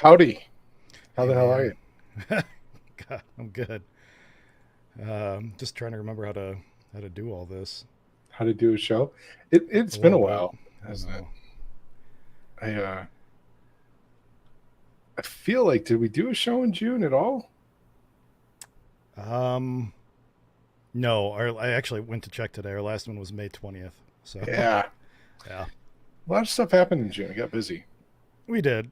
Howdy. How Hey the hell are you? man, God, I'm good. Just trying to remember how to do all this How to do a show? It's a been a little bit. while, I hasn't it? know. I feel like did we do a show in June at all? Um, no, I actually went to check today. Our last one was May 20th. So Yeah. yeah, A lot of stuff happened in June. I got busy. we did.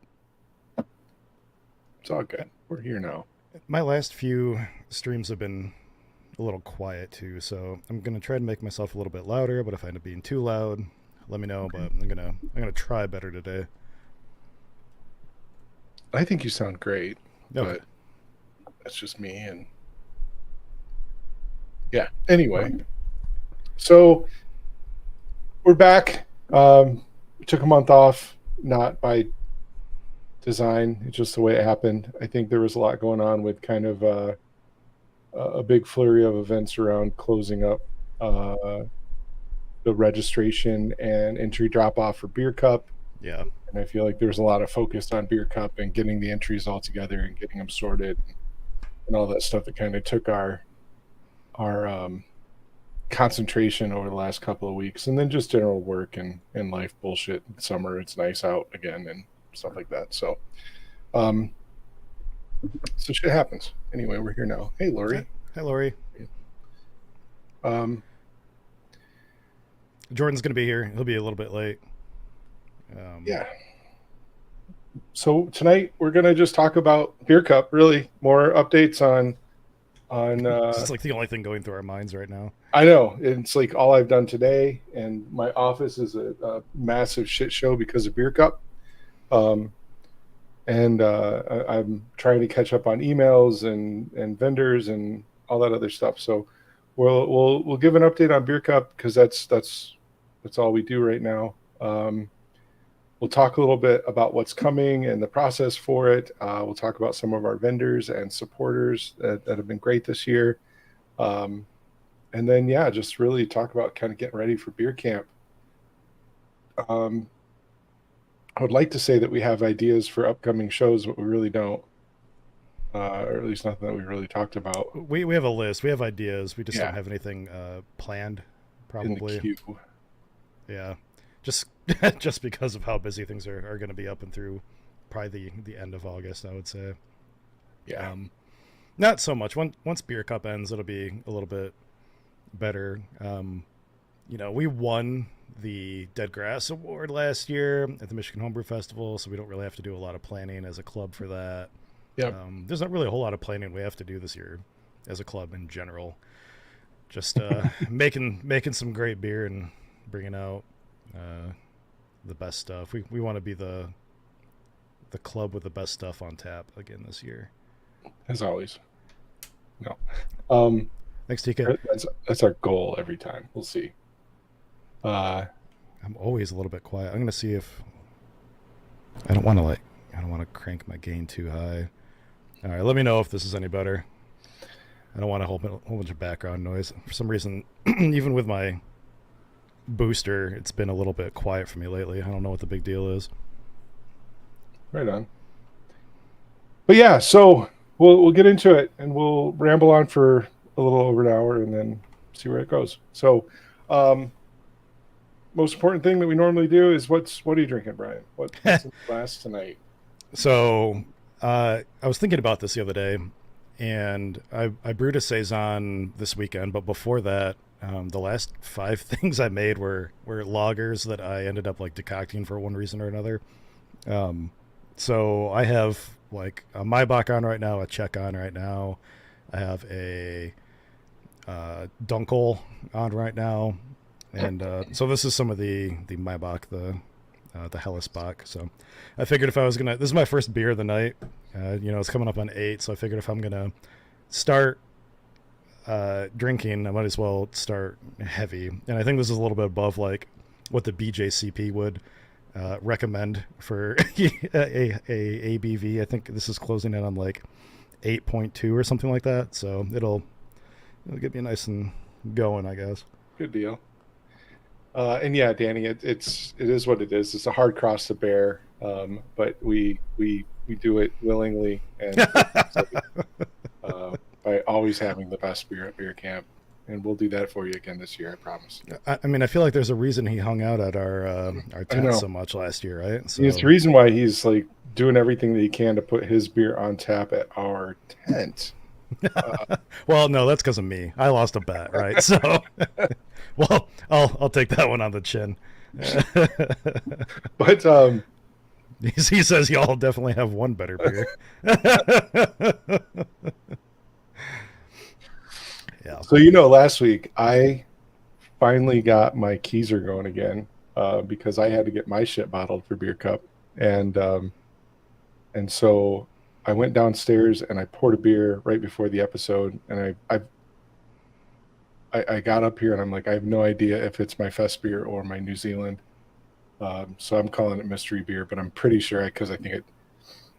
It's all good. We're here now. My last few streams have been a little quiet too, so I'm gonna try to make myself a little bit louder. But if I end up being too loud, let me know. But I'm gonna try better today. I think you sound great, Okay. but that's just me. And yeah. Anyway, so we're back. We took a month off, not by design. It's just the way it happened. I think there was a lot going on with kind of a big flurry of events around closing up uh, the registration and entry drop off for Beer Cup. Yeah. And I feel like there's a lot of focus on Beer Cup and getting the entries all together and getting them sorted and all that stuff that kind of took our concentration over the last couple of weeks. And then just general work and life bullshit. Summer, it's nice out again and stuff like that. Um, so shit happens. Anyway, we're here now. Hey, Hi, Lori. hi Lori. Um, Jordan's gonna be here. He'll be a little bit late. Um, yeah, so tonight we're gonna just talk about Beer Cup. Really, more updates on. it's like the only thing going through our minds right now. I know it's like all I've done today, and my office is a massive shit show because of Beer Cup. Um, and I'm trying to catch up on emails and vendors and all that other stuff. So we'll give an update on Beer Cup because that's all we do right now. We'll talk a little bit about what's coming and the process for it. We'll talk about some of our vendors and supporters that have been great this year. Um, and then, yeah, just really talk about kind of getting ready for beer camp. Um, I would like to say that we have ideas for upcoming shows, but we really don't, or at least nothing that we really talked about. We have a list. We have ideas. We just don't Yeah, have anything planned. in the Probably. queue. Yeah. Just just because of how busy things are going to be up and through probably the end of August, I would say. Yeah, Um, Not so much. Once Beer Cup ends, it'll be a little bit better. We won the Dead Grass Award last year at the Michigan Homebrew Festival, so we don't really have to do a lot of planning as a club for that. yep. There's not really a whole lot of planning we have to do this year as a club in general. Just making some great beer and bringing out uh, the best stuff. We want to be the club with the best stuff on tap again this year. As always. No, um, Thanks, TK. that's our goal every time. We'll see. Uh, I'm always a little bit quiet. I'm gonna see if I don't want to I don't want to crank my gain too high. All right, let me know if this is any better. I don't want a whole bunch of background noise. For some reason, even with my booster, it's been a little bit quiet for me lately. I don't know what the big deal is. right on. But yeah, so we'll get into it and we'll ramble on for a little over an hour and then see where it goes. So, um, most important thing that we normally do is what are you drinking, Brian? What's in the glass tonight? So I was thinking about this the other day, and I brewed a saison this weekend. But before that, the last five things I made were lagers that I ended up like decocting for one reason or another. Um, so I have like a Maibach on right now, a Czech on right now. I have a Dunkel on right now, and so this is some of the Maibach, the Hellesbach. So I figured if I was gonna, this is my first beer of the night. It's coming up on 8, so I figured if I'm gonna start drinking, I might as well start heavy. And I think this is a little bit above like what the BJCP would recommend for a ABV. I think this is closing in on like 8.2 or something like that. So it'll get me nice and going, I guess. Good deal. And yeah, Danny, it is what it is. It's a hard cross to bear, but we we do it willingly and by always having the best beer at beer camp. And we'll do that for you again this year, I promise. I mean, I feel like there's a reason he hung out at our I tent know. so much last year, right? So It's the reason why he's like doing everything that he can to put his beer on tap at our tent. well, no, that's because of me. I lost a bet, right? So, well, I'll take that one on the chin. But he says y'all definitely have one better beer. Yeah. so last week I finally got my keezer going again because I had to get my shit bottled for Beer Cup, and so I went downstairs and I poured a beer right before the episode, and I got up here and I'm like, I have no idea if it's my fest beer or my New Zealand. So I'm calling it mystery beer, but I'm pretty sure because I think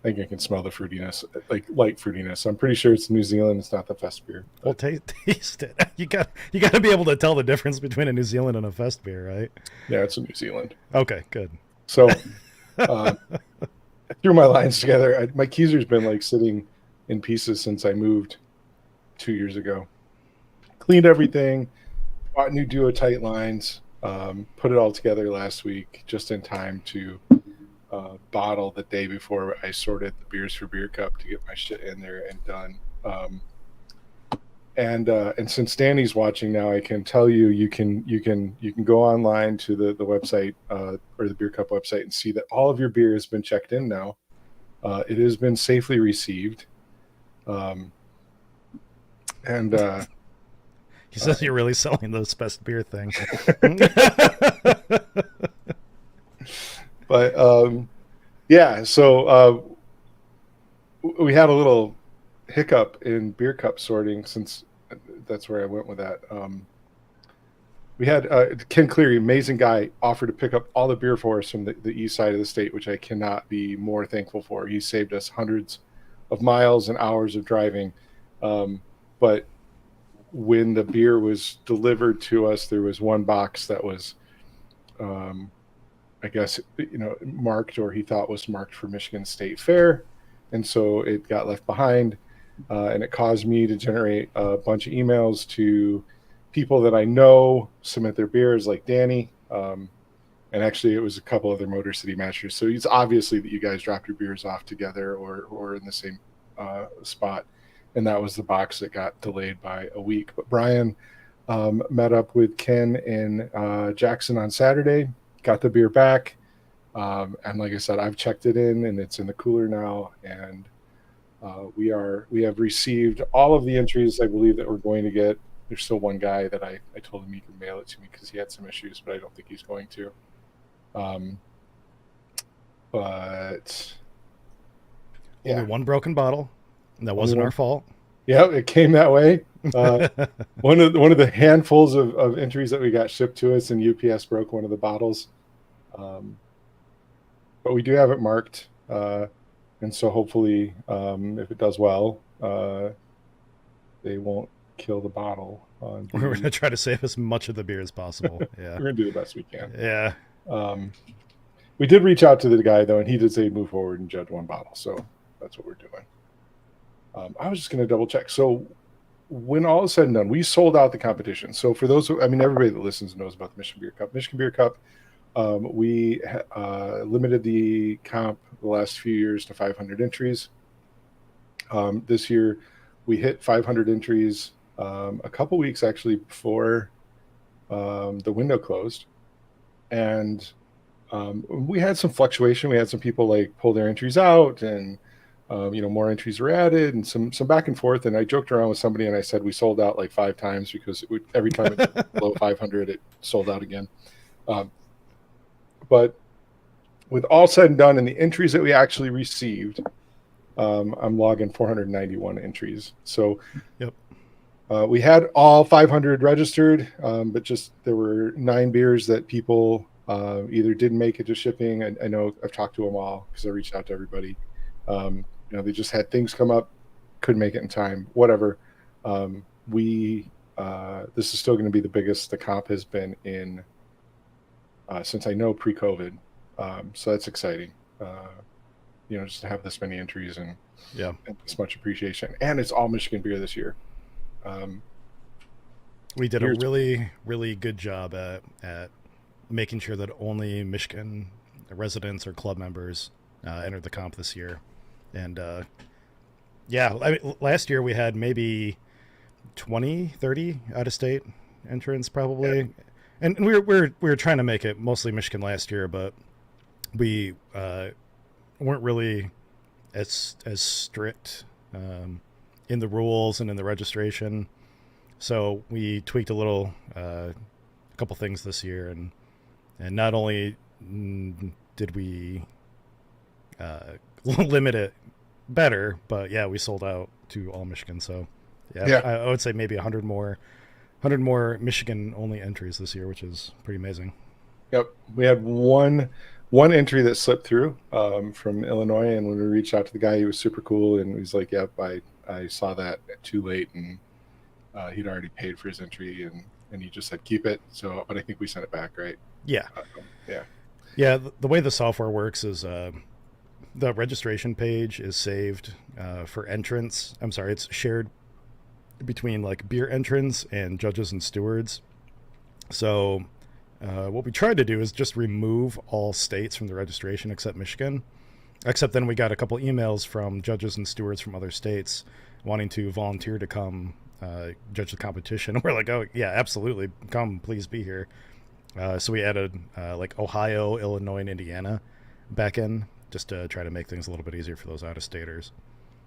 I can smell the fruitiness, like light fruitiness. I'm pretty sure it's New Zealand. It's not the fest beer. Well, taste it. You got to be able to tell the difference between a New Zealand and a fest beer, right? Yeah, it's a New Zealand. Okay, good. So I threw my lines together. My keezer's been like sitting in pieces since I moved 2 years ago. Cleaned everything, bought new duo-tight lines, put it all together last week just in time to bottle the day before I sorted the beers for Beer Cup to get my shit in there and done. And since Danny's watching now, I can tell you can go online to the website or the Beer Cup website and see that all of your beer has been checked in now. It has been safely received. He says you're really selling those best beer things. But yeah, so we had a little hiccup in Beer Cup sorting since that's where I went with that. We had Ken Cleary, amazing guy, offered to pick up all the beer for us from the east side of the state, which I cannot be more thankful for. He saved us hundreds of miles and hours of driving. But when the beer was delivered to us, there was one box that was, I guess, marked, or he thought was marked for Michigan State Fair. And so it got left behind, and it caused me to generate a bunch of emails to people that I know submit their beers, like Danny. And actually, it was a couple other Motor City Masters. So it's obviously that you guys dropped your beers off together or in the same spot. And that was the box that got delayed by a week. But Brian met up with Ken in Jackson on Saturday, got the beer back. And like I said, I've checked it in and it's in the cooler now. And we have received all of the entries I believe that we're going to get. There's still one guy that I told him he could mail it to me because he had some issues, but I don't think he's going to. But yeah, only one broken bottle. That wasn't our fault. Yeah, it came that way. One of the handfuls of entries that we got shipped to us, and UPS broke one of the bottles. But we do have it marked, and so hopefully, if it does well, they won't kill the bottle. We're going to try to save as much of the beer as possible. Yeah, we're going to do the best we can. Yeah. We did reach out to the guy though, and he did say he'd move forward and judge one bottle. So that's what we're doing. I was just going to double check. So when all is said and done, we sold out the competition. So for those everybody that listens knows about the Michigan Beer Cup. Michigan Beer Cup, we limited the comp the last few years to 500 entries. This year, we hit 500 entries a couple weeks actually before the window closed. And we had some fluctuation. We had some people like pull their entries out and more entries were added and some back and forth. And I joked around with somebody and I said we sold out like 5 times because every time it was below 500, it sold out again. But with all said and done and the entries that we actually received, I'm logging 491 entries. So yep. We had all 500 registered, but just there were 9 beers that people either didn't make it to shipping. I know I've talked to them all because I reached out to everybody. They just had things come up, couldn't make it in time, whatever. This is still going to be the biggest the comp has been in since I know pre-COVID. So that's exciting. just to have this many entries Yeah. and this much appreciation. And it's all Michigan beer this year. Um, We did a Here's really, really good job at making sure that only Michigan residents or club members entered the comp this year. And yeah, I mean, last year we had maybe 20, 30 out of state entrants yeah, probably. And we were trying to make it mostly Michigan last year, but we weren't really as strict in the rules and in the registration. So we tweaked a couple things this year, and not only did we limit it better, but yeah, we sold out to all Michigan. So yeah, yeah. I would say maybe 100 more Michigan only entries this year, which is pretty amazing. Yep. We had one entry that slipped through from Illinois, and when we reached out to the guy, he was super cool, and he was like, "Yep, I saw that too late, and he'd already paid for his entry, and he just said keep it." So, but I think we sent it back, right? Yeah, Yeah. yeah. The way the software works is the registration page is saved for entrants. I'm sorry, it's shared between like beer entrants and judges and stewards. So what we tried to do is just remove all states from the registration except Michigan. Except then we got a couple emails from judges and stewards from other states wanting to volunteer to come judge the competition. We're like, oh yeah, absolutely, come, please be here. So we added like Ohio, Illinois, and Indiana back in just to try to make things a little bit easier for those out-of-staters.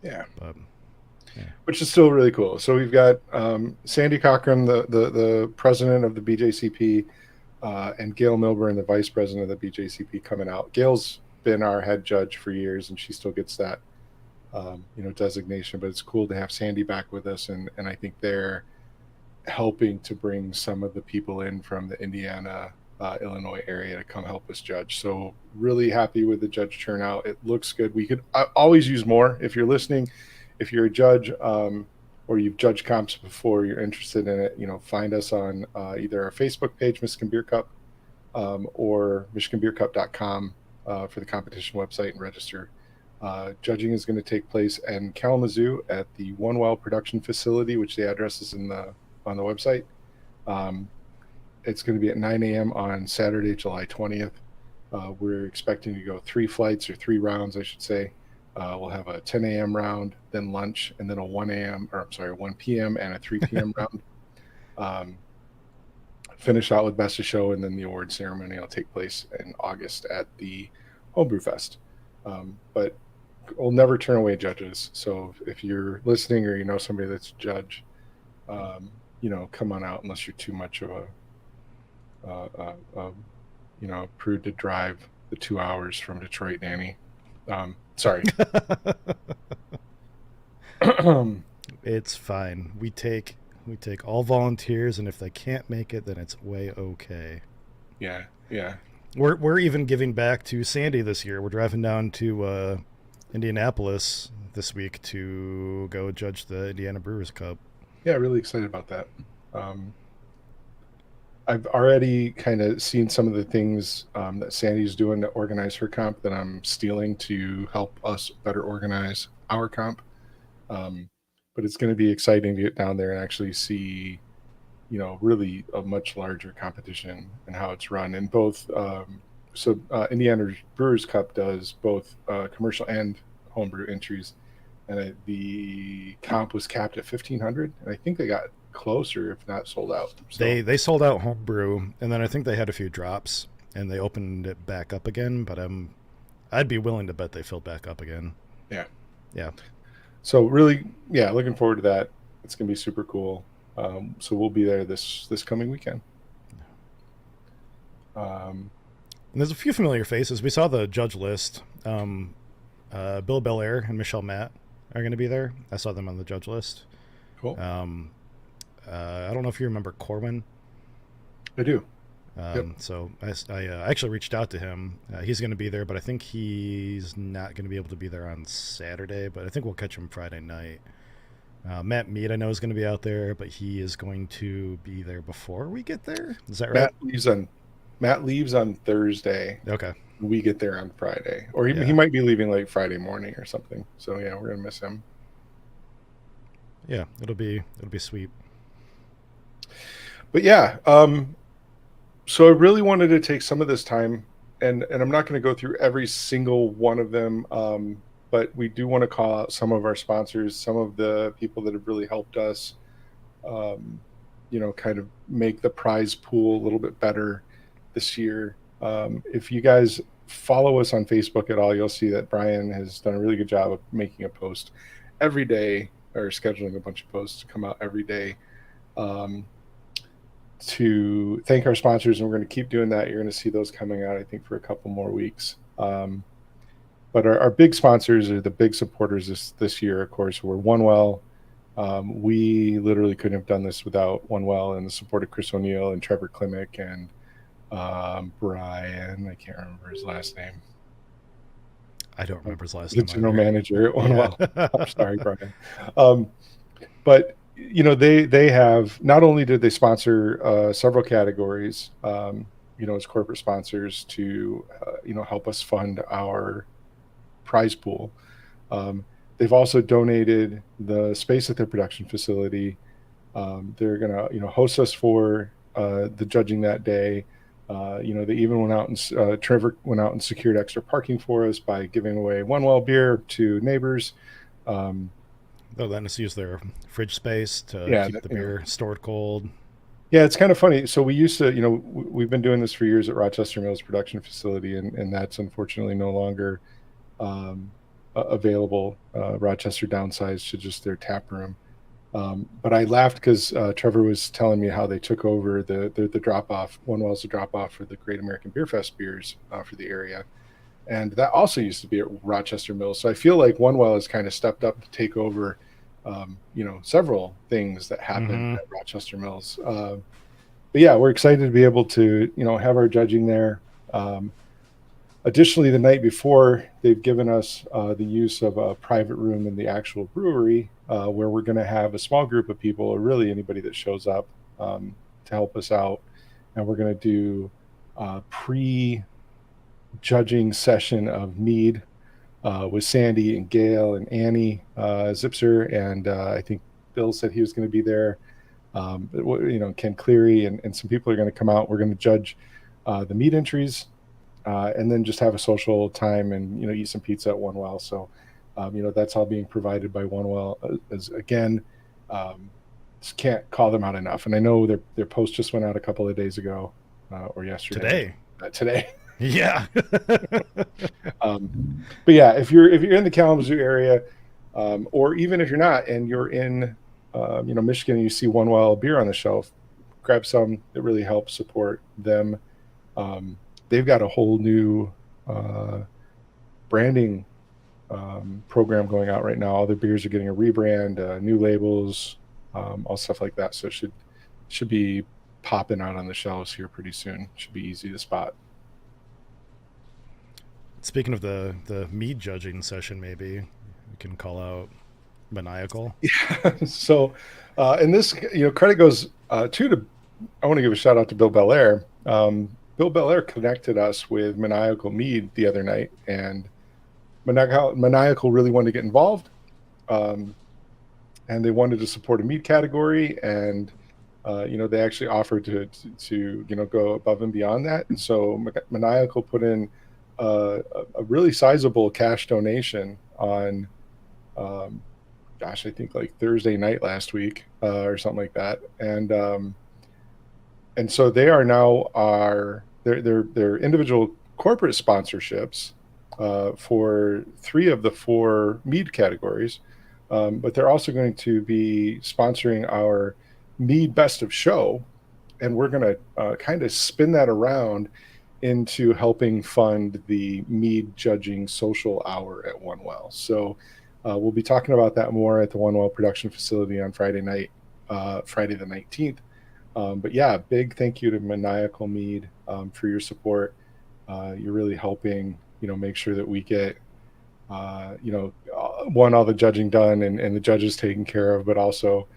Yeah. But yeah. Which is still really cool. So we've got Sandy Cochran, the president of the BJCP, and Gail Milburn, the vice president of the BJCP, coming out. Gail's been our head judge for years, and she still gets that designation. But it's cool to have Sandy back with us, and I think they're helping to bring some of the people in from the Indiana, Illinois area to come help us judge. So really happy with the judge turnout. It looks good. We could always use more. If you're listening, if you're a judge or you've judged comps before, you're interested in it, find us on either our Facebook page, Michigan Beer Cup, or michiganbeercup.com for the competition website and register. Judging is going to take place in Kalamazoo at the One Well production facility, which the address is on the website. It's going to be at 9 a.m. on Saturday, July 20th. We're expecting to go 3 flights or 3 rounds, I should say. We'll have a 10 a.m. round, then lunch, and then a 1 p.m. and a 3 p.m. round. Finish out with best of show, and then the award ceremony will take place in August at the Homebrew Fest. But we'll never turn away judges. So if you're listening or you know somebody that's a judge, come on out unless you're too much of a prude to drive the 2 hours from Detroit, Danny. Sorry. It's fine. We take all volunteers, and if they can't make it, then it's way okay. Yeah, yeah. We're even giving back to Sandy this year. We're driving down to Indianapolis this week to go judge the Indiana Brewers Cup. Yeah, really excited about that. I've already kind of seen some of the things that Sandy's doing to organize her comp that I'm stealing to help us better organize our comp. But it's going to be exciting to get down there and actually see, really a much larger competition and how it's run. And both, Indiana Brewers Cup does both commercial and homebrew entries. And the comp was capped at 1,500. And I think they got closer, if not sold out. So, They sold out homebrew, and then I think they had a few drops, and they opened it back up again. But I'd be willing to bet they filled back up again. yeah. Yeah. So really, yeah, looking forward to that. It's going to be super cool. So we'll be there this coming weekend. And there's a few familiar faces. We saw the judge list. Bill Belair and Michelle Matt are going to be there. I saw them on the judge list. Cool. I don't know if you remember Corwin. I do. Yep. So I actually reached out to him. He's going to be there, but I think he's not going to be able to be there on Saturday. But I think we'll catch him Friday night. Matt Mead, I know, is going to be out there, but he is going to be there before we get there. Is that right? Matt leaves on Matt leaves on Thursday. Okay. We get there on Friday, or he Yeah. might be leaving like Friday morning or something. So yeah, we're gonna miss him. Yeah. It'll be sweet. But yeah, so I really wanted to take some of this time, and I'm not going to go through every single one of them, but we do want to call out some of our sponsors, some of the people that have really helped us, um, kind of make the prize pool a little bit better this year. If you guys follow us on Facebook at all, you'll see that Brian has done a really good job of making a post every day, or scheduling a bunch of posts to come out every day. Um, to thank our sponsors, and we're going to keep doing that. You're going to see those coming out, I think, for a couple more weeks. But our big sponsors are the big supporters this year, of course, were OneWell. We literally couldn't have done this without OneWell and the support of Chris O'Neill and Trevor Klimek and Brian. I can't remember his last name. I don't remember his last The name general either. manager at Yeah. OneWell. I'm sorry, Brian. Um, but they have, not only did they sponsor several categories, as corporate sponsors to help us fund our prize pool. They've also donated the space at their production facility. They're gonna host us for the judging that day. They even went out and Trevor went out and secured extra parking for us by giving away One Well beer to neighbors. Um, They'll let us use their fridge space to yeah, keep the beer stored cold. yeah, it's kind of funny. So we used to, we've been doing this for years at Rochester Mills production facility, and that's unfortunately no longer um, available. Rochester downsized to just their tap room. But I laughed because Trevor was telling me how they took over the drop off. One Well's the drop off for the Great American Beer Fest beers for the area, and that also used to be at Rochester Mills. So I feel like One Well has kind of stepped up to take over, several things that happened Mm-hmm. at Rochester Mills. But yeah, we're excited to be able to have our judging there. Um, Additionally, the night before, they've given us the use of a private room in the actual brewery, where we're going to have a small group of people, or really anybody that shows up, to help us out, and we're going to do a pre-judging session of mead with Sandy and Gail and Annie Zipser, and I think Bill said he was going to be there. Ken Cleary and some people are going to come out. We're going to judge the mead entries, and then just have a social time and eat some pizza at One Well. So that's all being provided by One Well. As again, just can't call them out enough. And I know their post just went out a couple of days ago, or yesterday. Today. Today. Yeah. But yeah, if you're in the Kalamazoo area, or even if you're not and you're in Michigan and you see One Well beer on the shelf, grab some. It really helps support them. They've got a whole new branding program going out right now. All their beers are getting a rebrand, new labels, all stuff like that. So it should be popping out on the shelves here pretty soon. Should be easy to spot. Speaking of the mead judging session, maybe we can call out Maniacal. Yeah. So, and this, credit goes to I want to give a shout out to Bill Belair. Bill Belair connected us with Maniacal Mead the other night, and Maniacal really wanted to get involved, and they wanted to support a mead category, and they actually offered to go above and beyond that, and so Maniacal put in a really sizable cash donation on, gosh, I think like Thursday night last week, or something like that, and so they are now their individual corporate sponsorships for 3 of the 4 mead categories, but they're also going to be sponsoring our mead best of show, and we're going to kind of spin that around into helping fund the mead judging social hour at One Well. So we'll be talking about that more at the One Well production facility on Friday night, Friday the 19th. But yeah, big thank you to Maniacal Mead for your support. You're really helping, make sure that we get, all the judging done and the judges taken care of, but also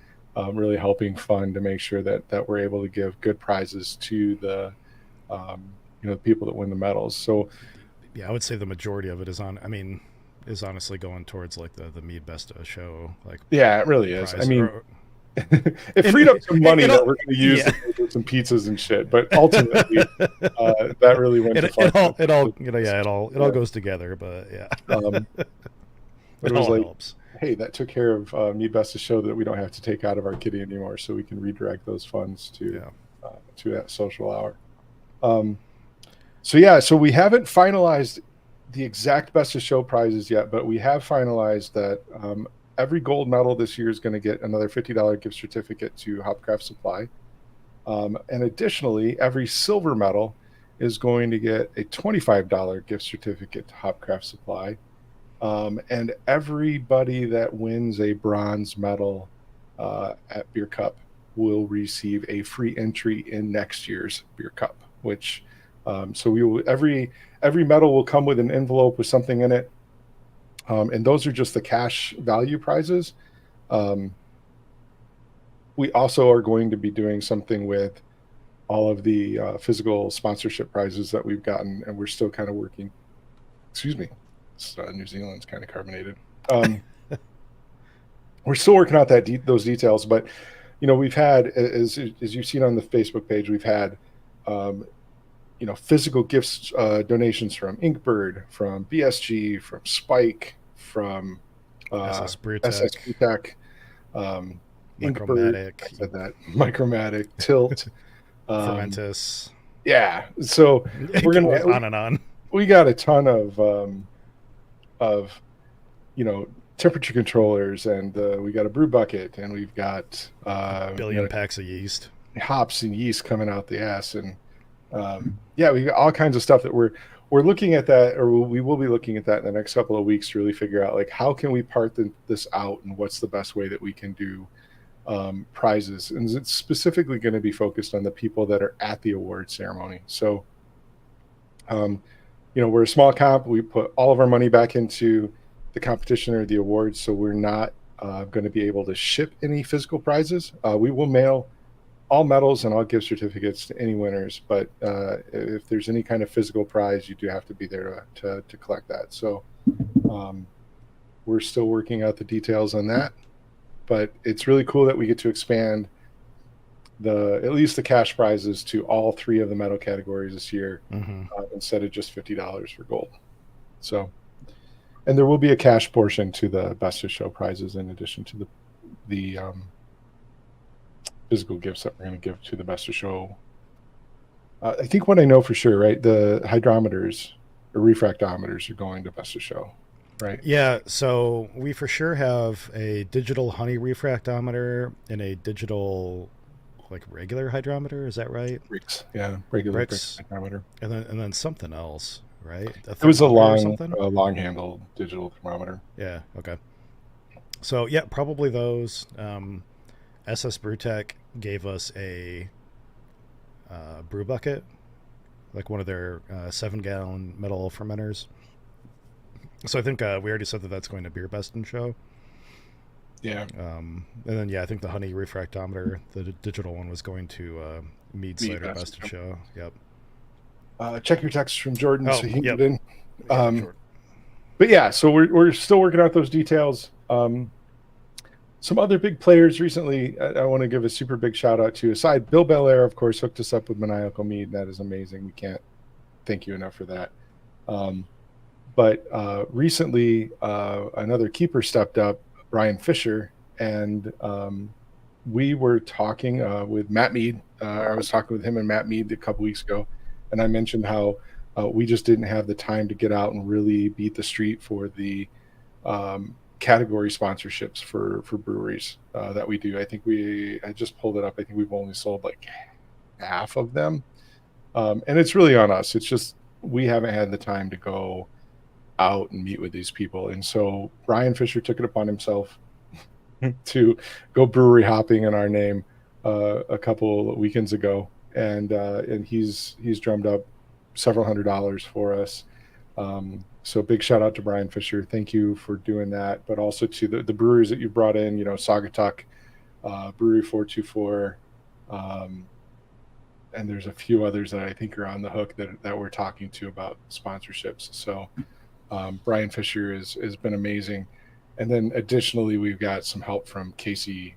really helping fund to make sure that we're able to give good prizes to the the people that win the medals. So Yeah, I would say the majority of it is on. I mean, is honestly going towards like the Mead Best of Show like yeah, it really is. I prize. mean, Or it and freed up some money it that all, we're going to use yeah. to pay for some pizzas and shit. But ultimately, that really went to fund It all yeah. goes together, but yeah, Um, but it it was all like, helps. hey, that took care of me best to show that we don't have to take out of our kitty anymore, so we can redirect those funds Yeah. to that social hour. Um, so yeah, so we haven't finalized the exact best of show prizes yet, but we have finalized that every gold medal this year is going to get another $50 gift certificate to Hopcraft Supply. And additionally, every silver medal is going to get a $25 gift certificate to Hopcraft Supply. And everybody that wins a bronze medal at Beer Cup will receive a free entry in next year's Beer Cup. Which, so we will every medal will come with an envelope with something in it, and those are just the cash value prizes. Um, we also are going to be doing something with all of the physical sponsorship prizes that we've gotten, and we're still kind of working. Excuse me, New Zealand's kind of carbonated. We're still working out those details, but we've had, as you've seen on the Facebook page, we've had physical gifts donations from Inkbird, from BSG, from Spike, from SS Brewtech, SS Tech, Inkbird. I Micromatic, said that. Micromatic, Tilt, Fermentus. yeah. So It we're goes gonna on and on. we got a ton of temperature controllers, and we got a brew bucket, and we've got A billion packs of yeast. hops and yeast coming out the ass, and yeah, we got all kinds of stuff that we're looking at that, or we will be looking at that in the next couple of weeks to really figure out like how can we part this out, and what's the best way that we can do prizes, and it's specifically going to be focused on the people that are at the award ceremony. So we're a small comp. We put all of our money back into the competition or the awards, so we're not going to be able to ship any physical prizes. We will mail all medals and all gift certificates to any winners, but if there's any kind of physical prize, you do have to be there to collect that. So we're still working out the details on that, but it's really cool that we get to expand at least the cash prizes to all three of the medal categories this year, instead of just $50 for gold. So, and there will be a cash portion to the best of show prizes in addition to the physical gifts that we're going to give to the best of show. I think what I know for sure, right? The hydrometers or refractometers are going to best of show, right? Yeah, so we for sure have a digital honey refractometer and a digital like regular hydrometer. Is that right? Bricks, yeah, regular Bricks, hydrometer. and then something else, right? A It was a thermometer or something. long handled digital thermometer. Yeah. Okay. So yeah, probably those. SS Brewtech gave us a brew bucket, like one of their 7-gallon metal fermenters. So I think we already said that that's going to Beer Best in Show. Yeah. And then yeah, I think the honey refractometer, the digital one, was going to Mead Cider Best in Show. Yep. Check your text from Jordan. So he yep. get in. But yeah, so we're still working out those details. Some other big players recently, I want to give a super big shout out to. Aside, Bill Belair, of course, hooked us up with Maniacal Mead. That is amazing. We can't thank you enough for that. But recently, another keeper stepped up, Brian Fisher, and we were talking with Matt Mead. I was talking with him and Matt Mead a couple weeks ago, and I mentioned how we just didn't have the time to get out and really beat the street for the category sponsorships for breweries that we do. I just pulled it up. I think we've only sold like half of them, and it's really on us. It's just we haven't had the time to go out and meet with these people, and so Brian Fisher took it upon himself to go brewery hopping in our name a couple of weekends ago, and he's drummed up several $100s for us. So big shout out to Brian Fisher. Thank you for doing that, but also to the brewers that you brought in, Saugatuck, Brewery 424, and there's a few others that I think are on the hook that we're talking to about sponsorships. So Brian Fisher has been amazing, and then additionally we've got some help from Casey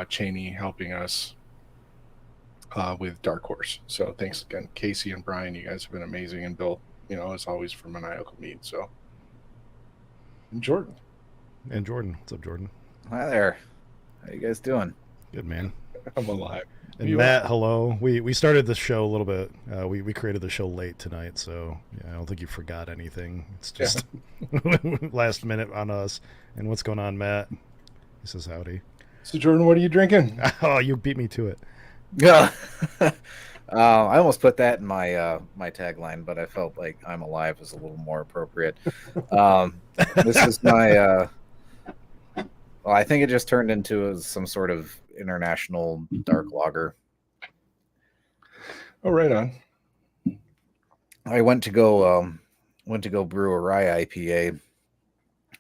Cheney helping us with Dark Horse. So thanks again, Casey and Brian. You guys have been amazing, and Bill, as always, for Maniacal Mead. So, and Jordan. And Jordan, what's up, Jordan? Hi there. How you guys doing? Good, man. I'm alive. And Matt, hello. We started the show a little bit. We created the show late tonight, so yeah, I don't think you forgot anything. It's just last minute on us. And what's going on, Matt? He says howdy. So Jordan, what are you drinking? Oh, you beat me to it. Yeah. I almost put that in my my tagline, but I felt like "I'm alive" was a little more appropriate. This is my. Well, I think it just turned into some sort of international dark lager. Oh, right on. I went to go brew a rye IPA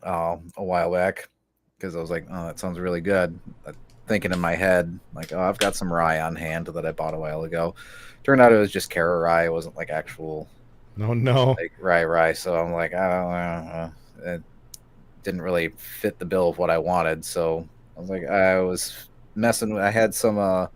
a while back because I was like, oh, that sounds really good. Thinking in my head, like, oh, I've got some rye on hand that I bought a while ago. Turned out it was just Cara rye. It wasn't like actual like rye. So I'm like, I don't know. It didn't really fit the bill of what I wanted. So I was like, I was messing. I had some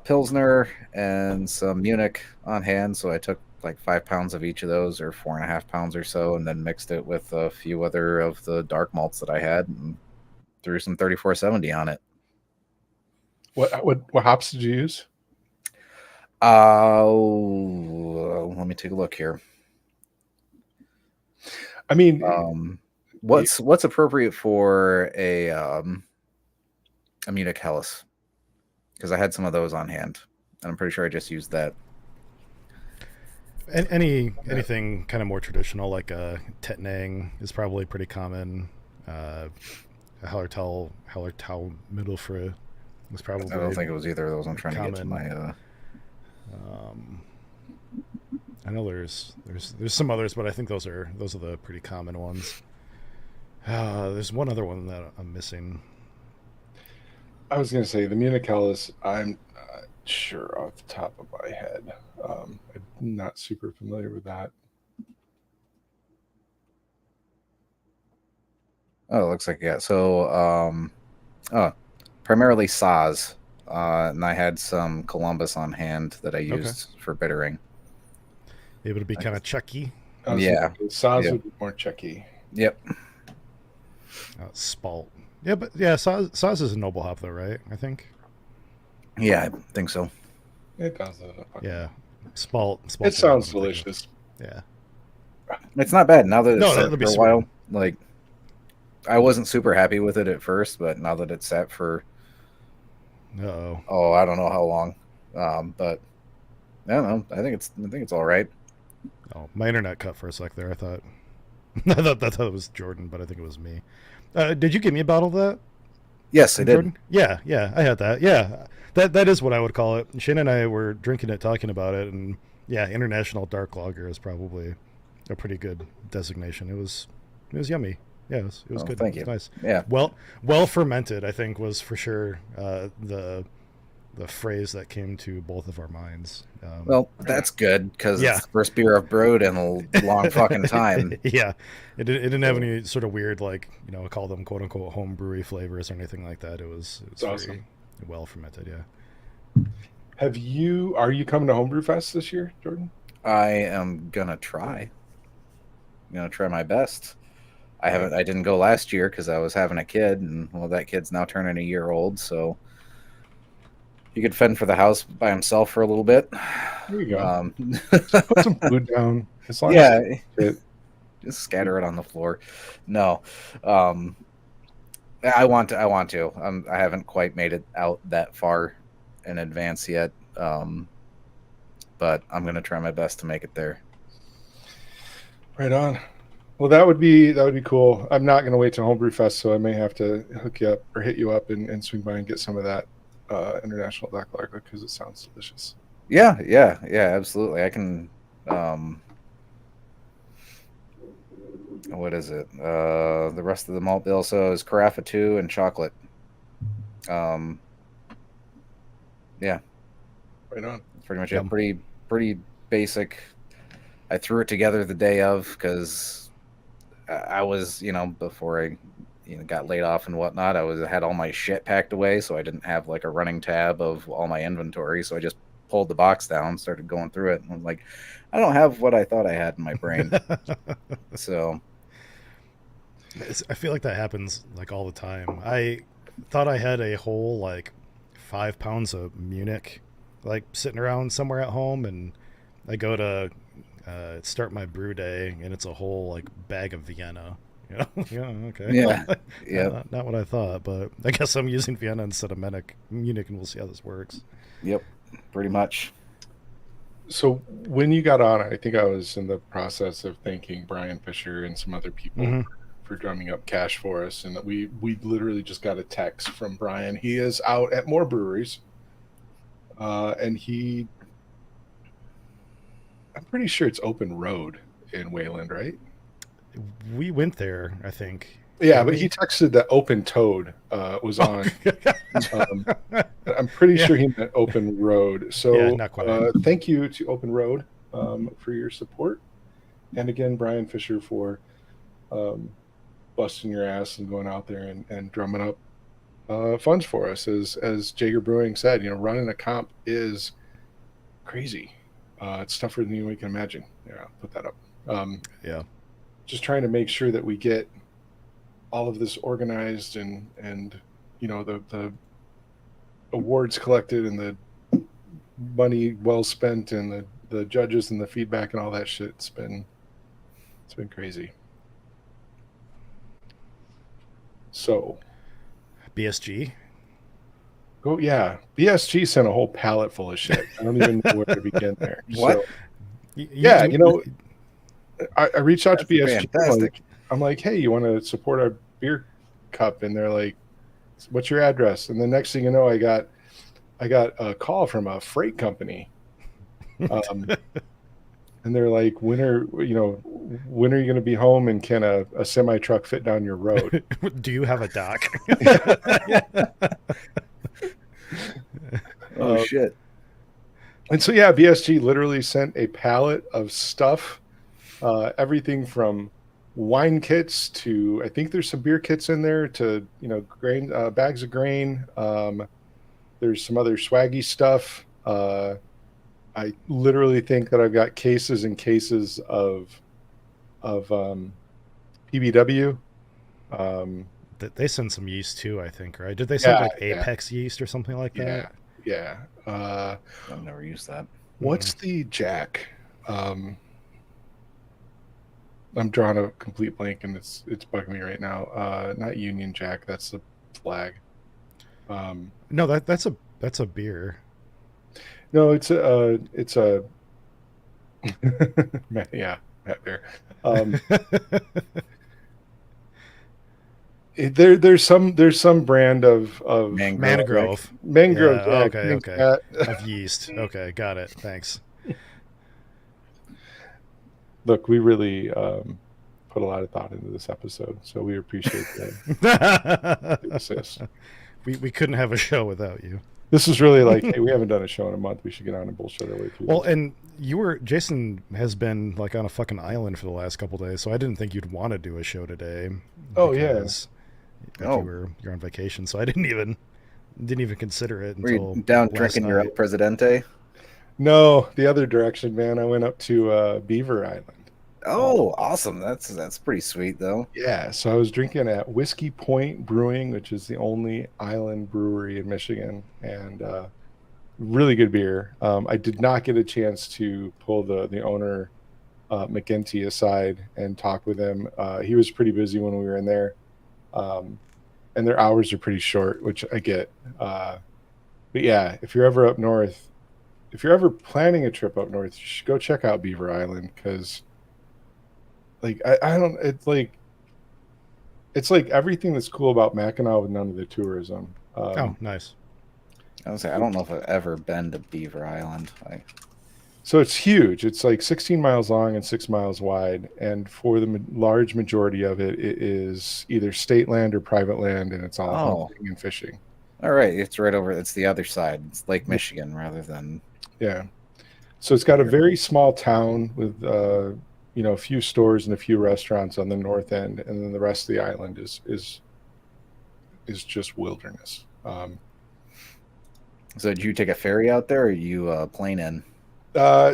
Pilsner and some Munich on hand. So I took like 5 pounds of each of those, or 4.5 pounds or so, and then mixed it with a few other of the dark malts that I had, and threw some 3470 on it. What hops did you use? Let me take a look here. I mean, what's appropriate for a Munich Helles? Because I had some of those on hand, and I'm pretty sure I just used that. Anything kind of more traditional, like a Tettnang is probably pretty common. Hallertau Mittelfrüh was probably. I don't think it was either of those. I'm trying common. to get to my. I know there's some others, but I think those are the pretty common ones. There's one other one that I'm missing. I was going to say the Munich Helles. I'm not sure off the top of my head. I'm not super familiar with that. Oh, it looks like yeah. So, primarily Saaz, and I had some Columbus on hand that I used for bittering. Able to be kind of chucky. Yeah, Saaz would be more chucky. Yep. Spalt. Yeah, but yeah, Saaz is a noble hop, though, right? I think. Yeah, I think so. It does. Yeah, Spalt. It sounds delicious. Yeah, it's not bad now that it's sat for a sweet. while. Like, I wasn't super happy with it at first, but now that it's sat for, I don't know how long, but I don't know. I think it's all right. Oh, my internet cut for a sec there. I thought it was Jordan, but I think it was me. Did you give me a bottle of that? Yes, I did. Jordan? Yeah, I had that. Yeah, that is what I would call it. Shane and I were drinking it, talking about it, and yeah, international dark lager is probably a pretty good designation. It was yummy. Yeah, it was good. Thank you. Nice. Yeah. Well fermented, I think, was for sure the phrase that came to both of our minds. Well, that's good because it's the first beer I've brewed in a long fucking time. Yeah, it didn't have any sort of weird, like, call them quote unquote home brewery flavors or anything like that. It was awesome. Very well fermented. Yeah. Are you coming to Homebrew Fest this year, Jordan? I am gonna try. I'm gonna try my best. I didn't go last year because I was having a kid, and well, that kid's now turning a year old, so he could fend for the house by himself for a little bit. There you go. Put some food down. As long just scatter it on the floor. No, I want to. I haven't quite made it out that far in advance yet, but I'm gonna try my best to make it there. Right on. Well, that would be cool. I'm not going to wait till Homebrew Fest, so I may have to hook you up or hit you up and swing by and get some of that international dark lager because it sounds delicious. Yeah, absolutely. I can. What is it? The rest of the malt bill so is Carafa 2 and chocolate. Yeah. Right on. That's pretty much Yep. it. Pretty basic. I threw it together the day of because I was, before I, got laid off and whatnot, I had all my shit packed away, so I didn't have like a running tab of all my inventory. So I just pulled the box down, started going through it, and I'm like, I don't have what I thought I had in my brain. So I feel like that happens like all the time. I thought I had a whole like 5 pounds of Munich like sitting around somewhere at home, and I go to start my brew day, and it's a whole like bag of Vienna. You know? Yeah, okay. yeah, Not, yep, not what I thought, but I guess I'm using Vienna instead of Munich, and we'll see how this works. yep, pretty much. So when you got on, I think I was in the process of thanking Brian Fisher and some other people Mm-hmm. for drumming up cash for us, and that we literally just got a text from Brian. He is out at more breweries, and I'm pretty sure it's Open Road in Wayland, right? We went there, I think. Yeah, Didn't but we? he texted that Open Toad was on. Um, I'm pretty Yeah. sure he meant Open Road. Yeah, So not quite. thank you to Open Road for your support, and again, Brian Fisher for um, busting your ass and going out there and drumming up funds for us. As Jaeger Brewing said, running a comp is crazy. It's tougher than you can imagine. Yeah, I'll put that up. Yeah. Just trying to make sure that we get all of this organized and the awards collected and the money well spent and the judges and the feedback and all that shit. It's been crazy. So BSG. yeah, BSG sent a whole pallet full of shit. I don't even know where to begin there. What? So, yeah, I reached out to That's BSG. fantastic. I'm like, hey, you want to support our beer cup? And they're like, what's your address? And the next thing you know, I got a call from a freight company. And they're like, when are you going to be home, and can a semi truck fit down your road? Do you have a dock? Oh shit. And so, yeah, BSG literally sent a pallet of stuff, everything from wine kits to, I think there's some beer kits in there, to grain, bags of grain. There's some other swaggy stuff. I literally think that I've got cases and cases of PBW. They send some yeast too, I think, right? Did they send Yeah, like yeah, Apex yeast or something like yeah, that? yeah. I've never used that. What's the Jack? I'm drawing a complete blank, and it's bugging me right now. Not Union Jack. That's the flag. No, that's a beer. No, it's a yeah, Matt Bear. There's some brand of Mangrove. mangrove Yeah, Jack. okay, Thanks, okay. Matt. Of yeast. Okay, got it. Thanks. Look, we really put a lot of thought into this episode, so we appreciate that. Assist. We couldn't have a show without you. This is really like, hey, we haven't done a show in a month. We should get on and bullshit our way through. Well, this. and Jason has been like on a fucking island for the last couple days, so I didn't think you'd want to do a show today. Oh, yeah. because you're on vacation, so I didn't even consider it Were until you down last drinking your El night. Presidente? No, the other direction, man. I went up to Beaver Island. Oh, awesome. That's pretty sweet though. Yeah, so I was drinking at Whiskey Point Brewing, which is the only island brewery in Michigan, and really good beer. I did not get a chance to pull the owner, McGinty, aside and talk with him. He was pretty busy when we were in there, and their hours are pretty short, which I get. But yeah, if you're ever up north, if you're ever planning a trip up north, you should go check out Beaver Island, because like I don't it's like everything that's cool about Mackinac with none of the tourism. Oh, nice. I was say I don't know if I've ever been to Beaver Island. So it's huge. It's like 16 miles long and 6 miles wide, and for the large majority of it, it is either state land or private land, and it's all hunting and fishing. All right, it's right over. It's the other side. It's Lake Michigan rather than. Yeah. So it's got a very small town with a few stores and a few restaurants on the north end, and then the rest of the island is just wilderness. So did you take a ferry out there, or you plane in?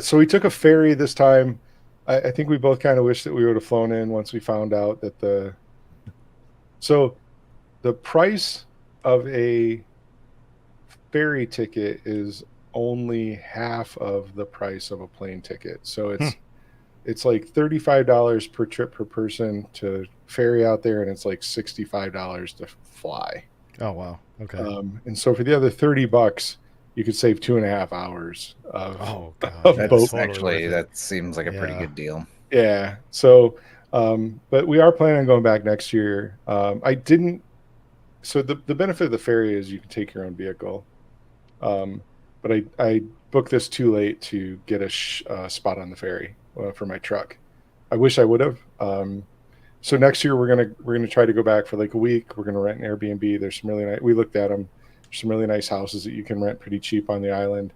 So we took a ferry this time. I think we both kind of wish that we would have flown in once we found out that the price of a ferry ticket is only half of the price of a plane ticket. So it's like $35 per trip per person to ferry out there, and it's like $65 to fly. Oh wow. Okay. And so for the other $30, you could save 2.5 hours of God. boat. That's Totally actually, worth it. that seems like a pretty Yeah. good deal. Yeah. So, but we are planning on going back next year. I didn't. So the benefit of the ferry is you can take your own vehicle. But I booked this too late to get a spot on the ferry for my truck. I wish I would have. So next year we're gonna try to go back for like a week. We're gonna rent an Airbnb. There's some really nice. We looked at them. There's some really nice houses that you can rent pretty cheap on the island.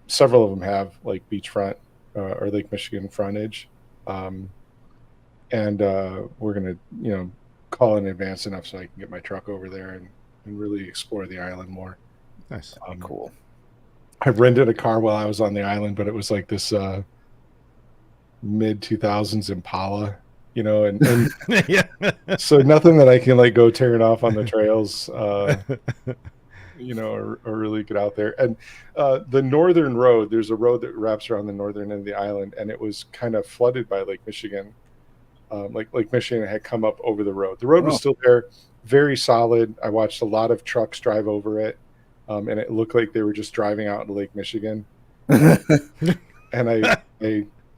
Several of them have like beachfront or Lake Michigan frontage, and we're gonna call in advance enough so I can get my truck over there and really explore the island more. Nice. Cool. I rented a car while I was on the island, but it was like this mid 2000s Impala, and Yeah. so nothing that I can like go tearing off on the trails, or really get out there. And the northern road, there's a road that wraps around the northern end of the island, and it was kind of flooded by Lake Michigan. Like Lake Michigan had come up over the road. The road was still there, very solid. I watched a lot of trucks drive over it. And it looked like they were just driving out into Lake Michigan. And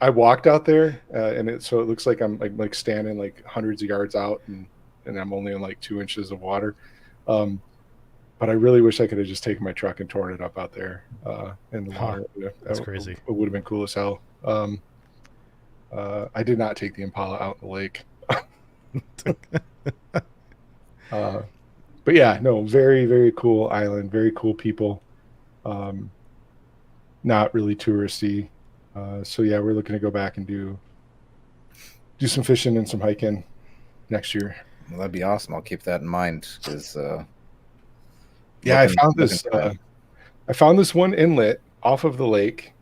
I walked out there, and so it looks like I'm like standing like hundreds of yards out, and I'm only in like 2 inches of water. But I really wish I could have just taken my truck and torn it up out there in the water. That's crazy. It would have been cool as hell. I did not take the Impala out in the lake. But yeah, no, very, very cool island, very cool people. Not really touristy. So yeah, we're looking to go back and do some fishing and some hiking next year. Well, that'd be awesome. I'll keep that in mind because I found this one inlet off of the lake,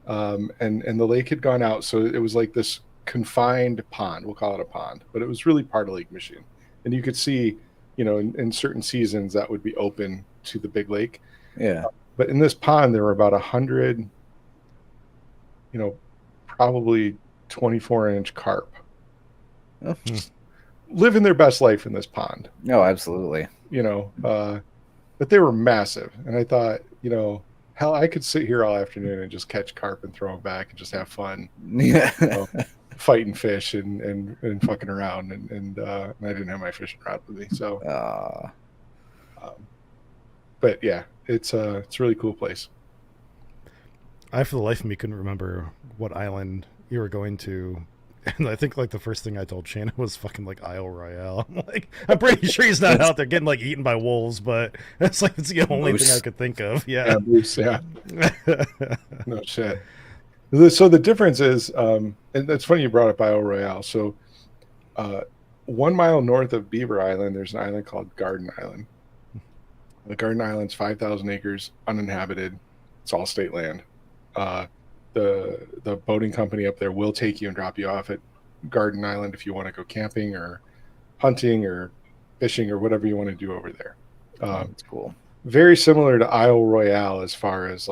and the lake had gone out, so it was like this confined pond. We'll call it a pond, but it was really part of Lake Michigan, and you could see, in certain seasons that would be open to the big lake. Yeah. But in this pond, there were about 100, probably 24-inch carp. Oh. Living their best life in this pond. No, absolutely. But they were massive. And I thought, hell, I could sit here all afternoon and just catch carp and throw them back and just have fun. Yeah. Fighting fish and fucking around. And I didn't have my fishing rod with me. So, but yeah, it's a really cool place. I, for the life of me, couldn't remember what island you were going to. And I think like the first thing I told Shannon was fucking like Isle Royale. I'm pretty sure he's not out there getting like eaten by wolves, but it's the only thing I could think of. Yeah. Moose, yeah. No shit. So the difference is, and it's funny you brought up Isle Royale. So 1 mile north of Beaver Island, there's an island called Garden Island. The Garden Island's 5,000 acres, uninhabited. It's all state land. The boating company up there will take you and drop you off at Garden Island if you want to go camping or hunting or fishing or whatever you want to do over there. That's cool. Very similar to Isle Royale as far as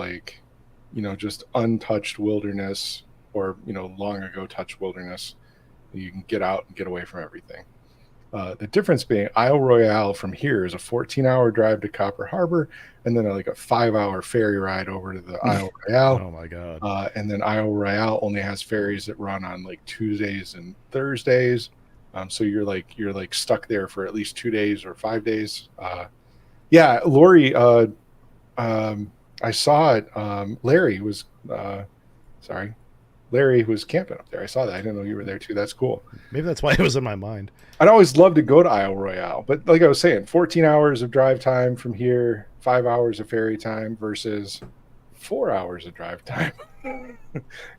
just untouched wilderness or, long ago touched wilderness. You can get out and get away from everything. The difference being Isle Royale from here is a 14-hour drive to Copper Harbor, and then like a 5-hour ferry ride over to the Isle Royale. Oh my god! And then Isle Royale only has ferries that run on like Tuesdays and Thursdays, so you're like stuck there for at least 2 days or 5 days. Yeah, Lori, I saw it. Larry was camping up there. I saw that. I didn't know you were there too. That's cool. Maybe that's why it was in my mind. I'd always love to go to Isle Royale, but like I was saying, 14 hours of drive time from here, 5 hours of ferry time versus 4 hours of drive time,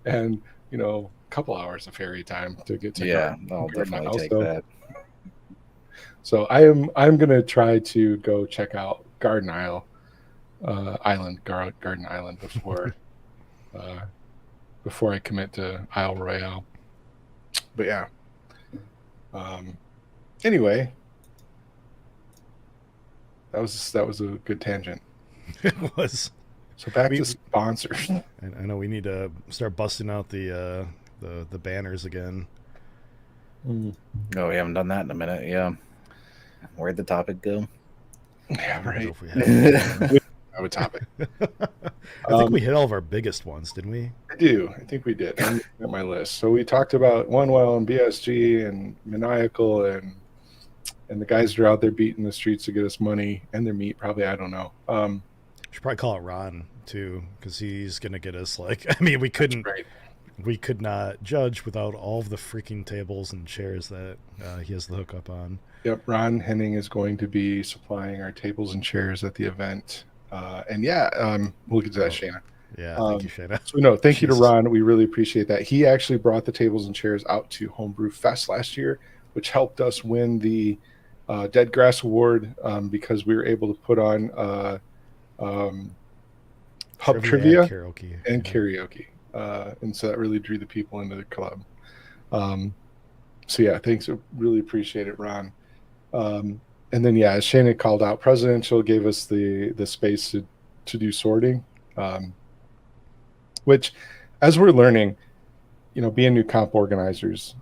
and a couple hours of ferry time to get to Yeah, I'll Garden definitely Isle. take that. So I'm gonna try to go check out Garden Isle Garden Island uh, before I commit to Isle Royale. But yeah. Anyway, that was a good tangent. It was. So back We, to sponsors. I know we need to start busting out the banners again. Oh, we haven't done that in a minute. Yeah. Where'd the topic go? Yeah, I don't know right. if we have We have a topic. I think we hit all of our biggest ones, didn't we? I do. I think we did. I'm looking at my list. So we talked about OneWell and BSG and Maniacal and the guys that are out there beating the streets to get us money and their meat. Probably, I don't know. Should probably call it Ron too, because he's gonna get us like. I mean, we couldn't. Right. We could not judge without all of the freaking tables and chairs that he has the hookup on. Yep, Ron Henning is going to be supplying our tables and chairs at the event. And yeah, we'll get to that, Shayna. Yeah, thank you, Shayna. So no, thank Jesus. you to Ron. We really appreciate that. He actually brought the tables and chairs out to Homebrew Fest last year, which helped us win the Dead Grass Award because we were able to put on pub trivia and karaoke. And so that really drew the people into the club. So yeah, thanks. Really appreciate it, Ron. And then yeah, as Shayna called out, Presidential gave us the space to do sorting, which, as we're learning, being new comp organizers,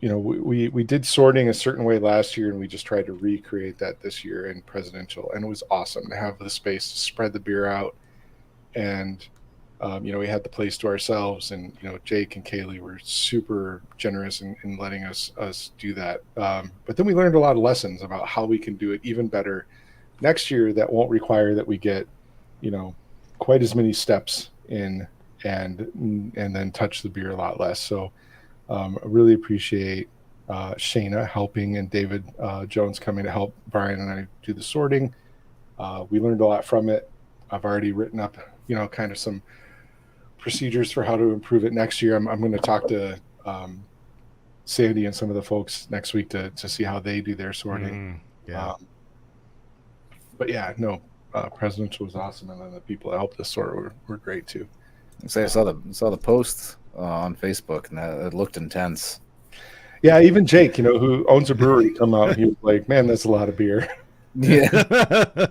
we did sorting a certain way last year, and we just tried to recreate that this year in Presidential, and it was awesome to have the space to spread the beer out. And we had the place to ourselves, and Jake and Kaylee were super generous in letting us do that. But then we learned a lot of lessons about how we can do it even better next year. That won't require that we get quite as many steps in and then touch the beer a lot less. So I really appreciate Shayna helping and David Jones coming to help Brian and I do the sorting. We learned a lot from it. I've already written up kind of some procedures for how to improve it next year. I'm going to talk to Sandy and some of the folks next week to see how they do their sorting. Yeah. But yeah, no, Presidential was awesome, and then the people that helped us sort were great too. So I saw the post on Facebook, and it looked intense. Yeah, even Jake, who owns a brewery, come out. He was like, "Man, that's a lot of beer." Yeah.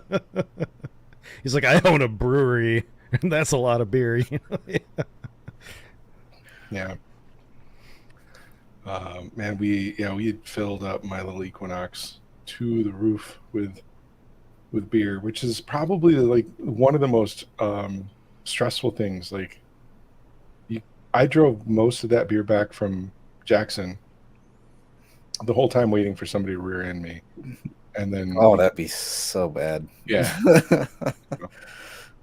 He's like, I own a brewery, and that's a lot of beer. Yeah. Man, we had filled up my little Equinox to the roof with beer, which is probably like one of the most stressful things. Like, I drove most of that beer back from Jackson the whole time waiting for somebody to rear end me, and then that'd be so bad. Yeah.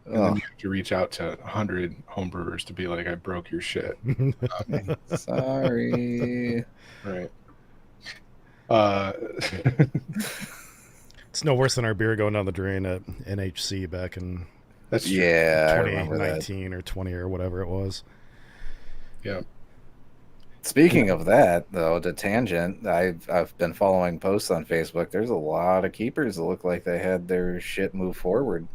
And then you have to reach out to 100 homebrewers to be like, I broke your shit. Sorry. Right. It's no worse than our beer going down the drain at NHC back in That's true. 2019 or 20 or whatever it was. Yeah. Speaking of that, though, to tangent, I've been following posts on Facebook. There's a lot of keepers that look like they had their shit move forward.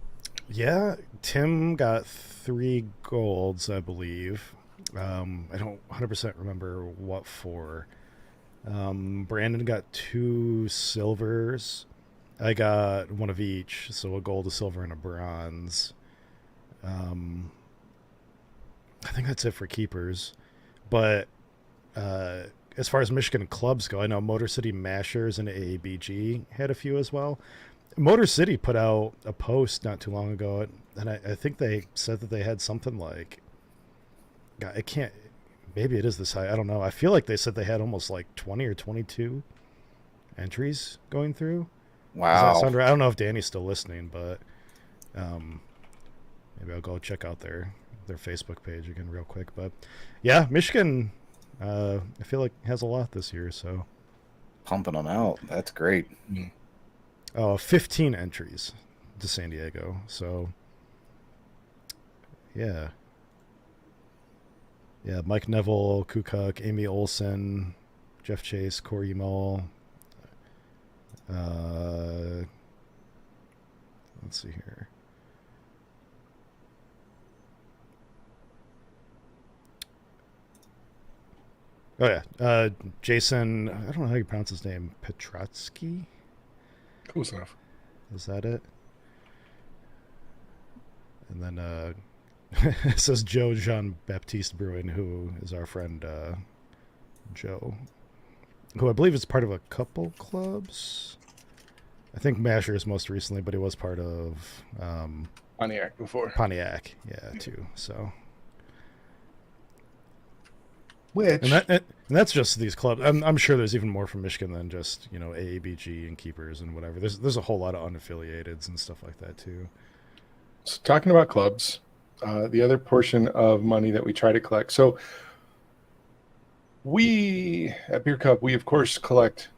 Yeah, Tim got 3 golds, I believe. I don't 100% remember what for. Brandon got 2 silvers. I got 1 of each, so a gold, a silver, and a bronze. I think that's it for keepers. But as far as Michigan clubs go, I know Motor City Mashers and AABG had a few as well. Motor City put out a post not too long ago, and I think they said that they had something like, God, I can't, maybe it is this high, I don't know. I feel like they said they had almost like 20 or 22 entries going through. Wow. Does that sound right? I don't know if Danny's still listening, but maybe I'll go check out their Facebook page again real quick. But yeah, Michigan, I feel like has a lot this year, so. Pumping them out. That's great. Oh, 15 entries to San Diego. So Yeah. Yeah, Mike Neville, Kukuk, Amy Olson, Jeff Chase, Corey Mull. Uh, let's see here. Oh yeah, Jason. I don't know how you pronounce his name. Petrotsky. Close enough. Is that it? And then it says Joe Jean Baptiste Brewing, who is our friend Joe, who I believe is part of a couple clubs. I think Mashers most recently, but he was part of Pontiac before. Pontiac, yeah, too. So, Which and that's just these clubs. I'm sure there's even more from Michigan than just AABG and Keepers and whatever. There's a whole lot of unaffiliateds and stuff like that too. So talking about clubs, the other portion of money that we try to collect. So we at Beer Cup, we of course collect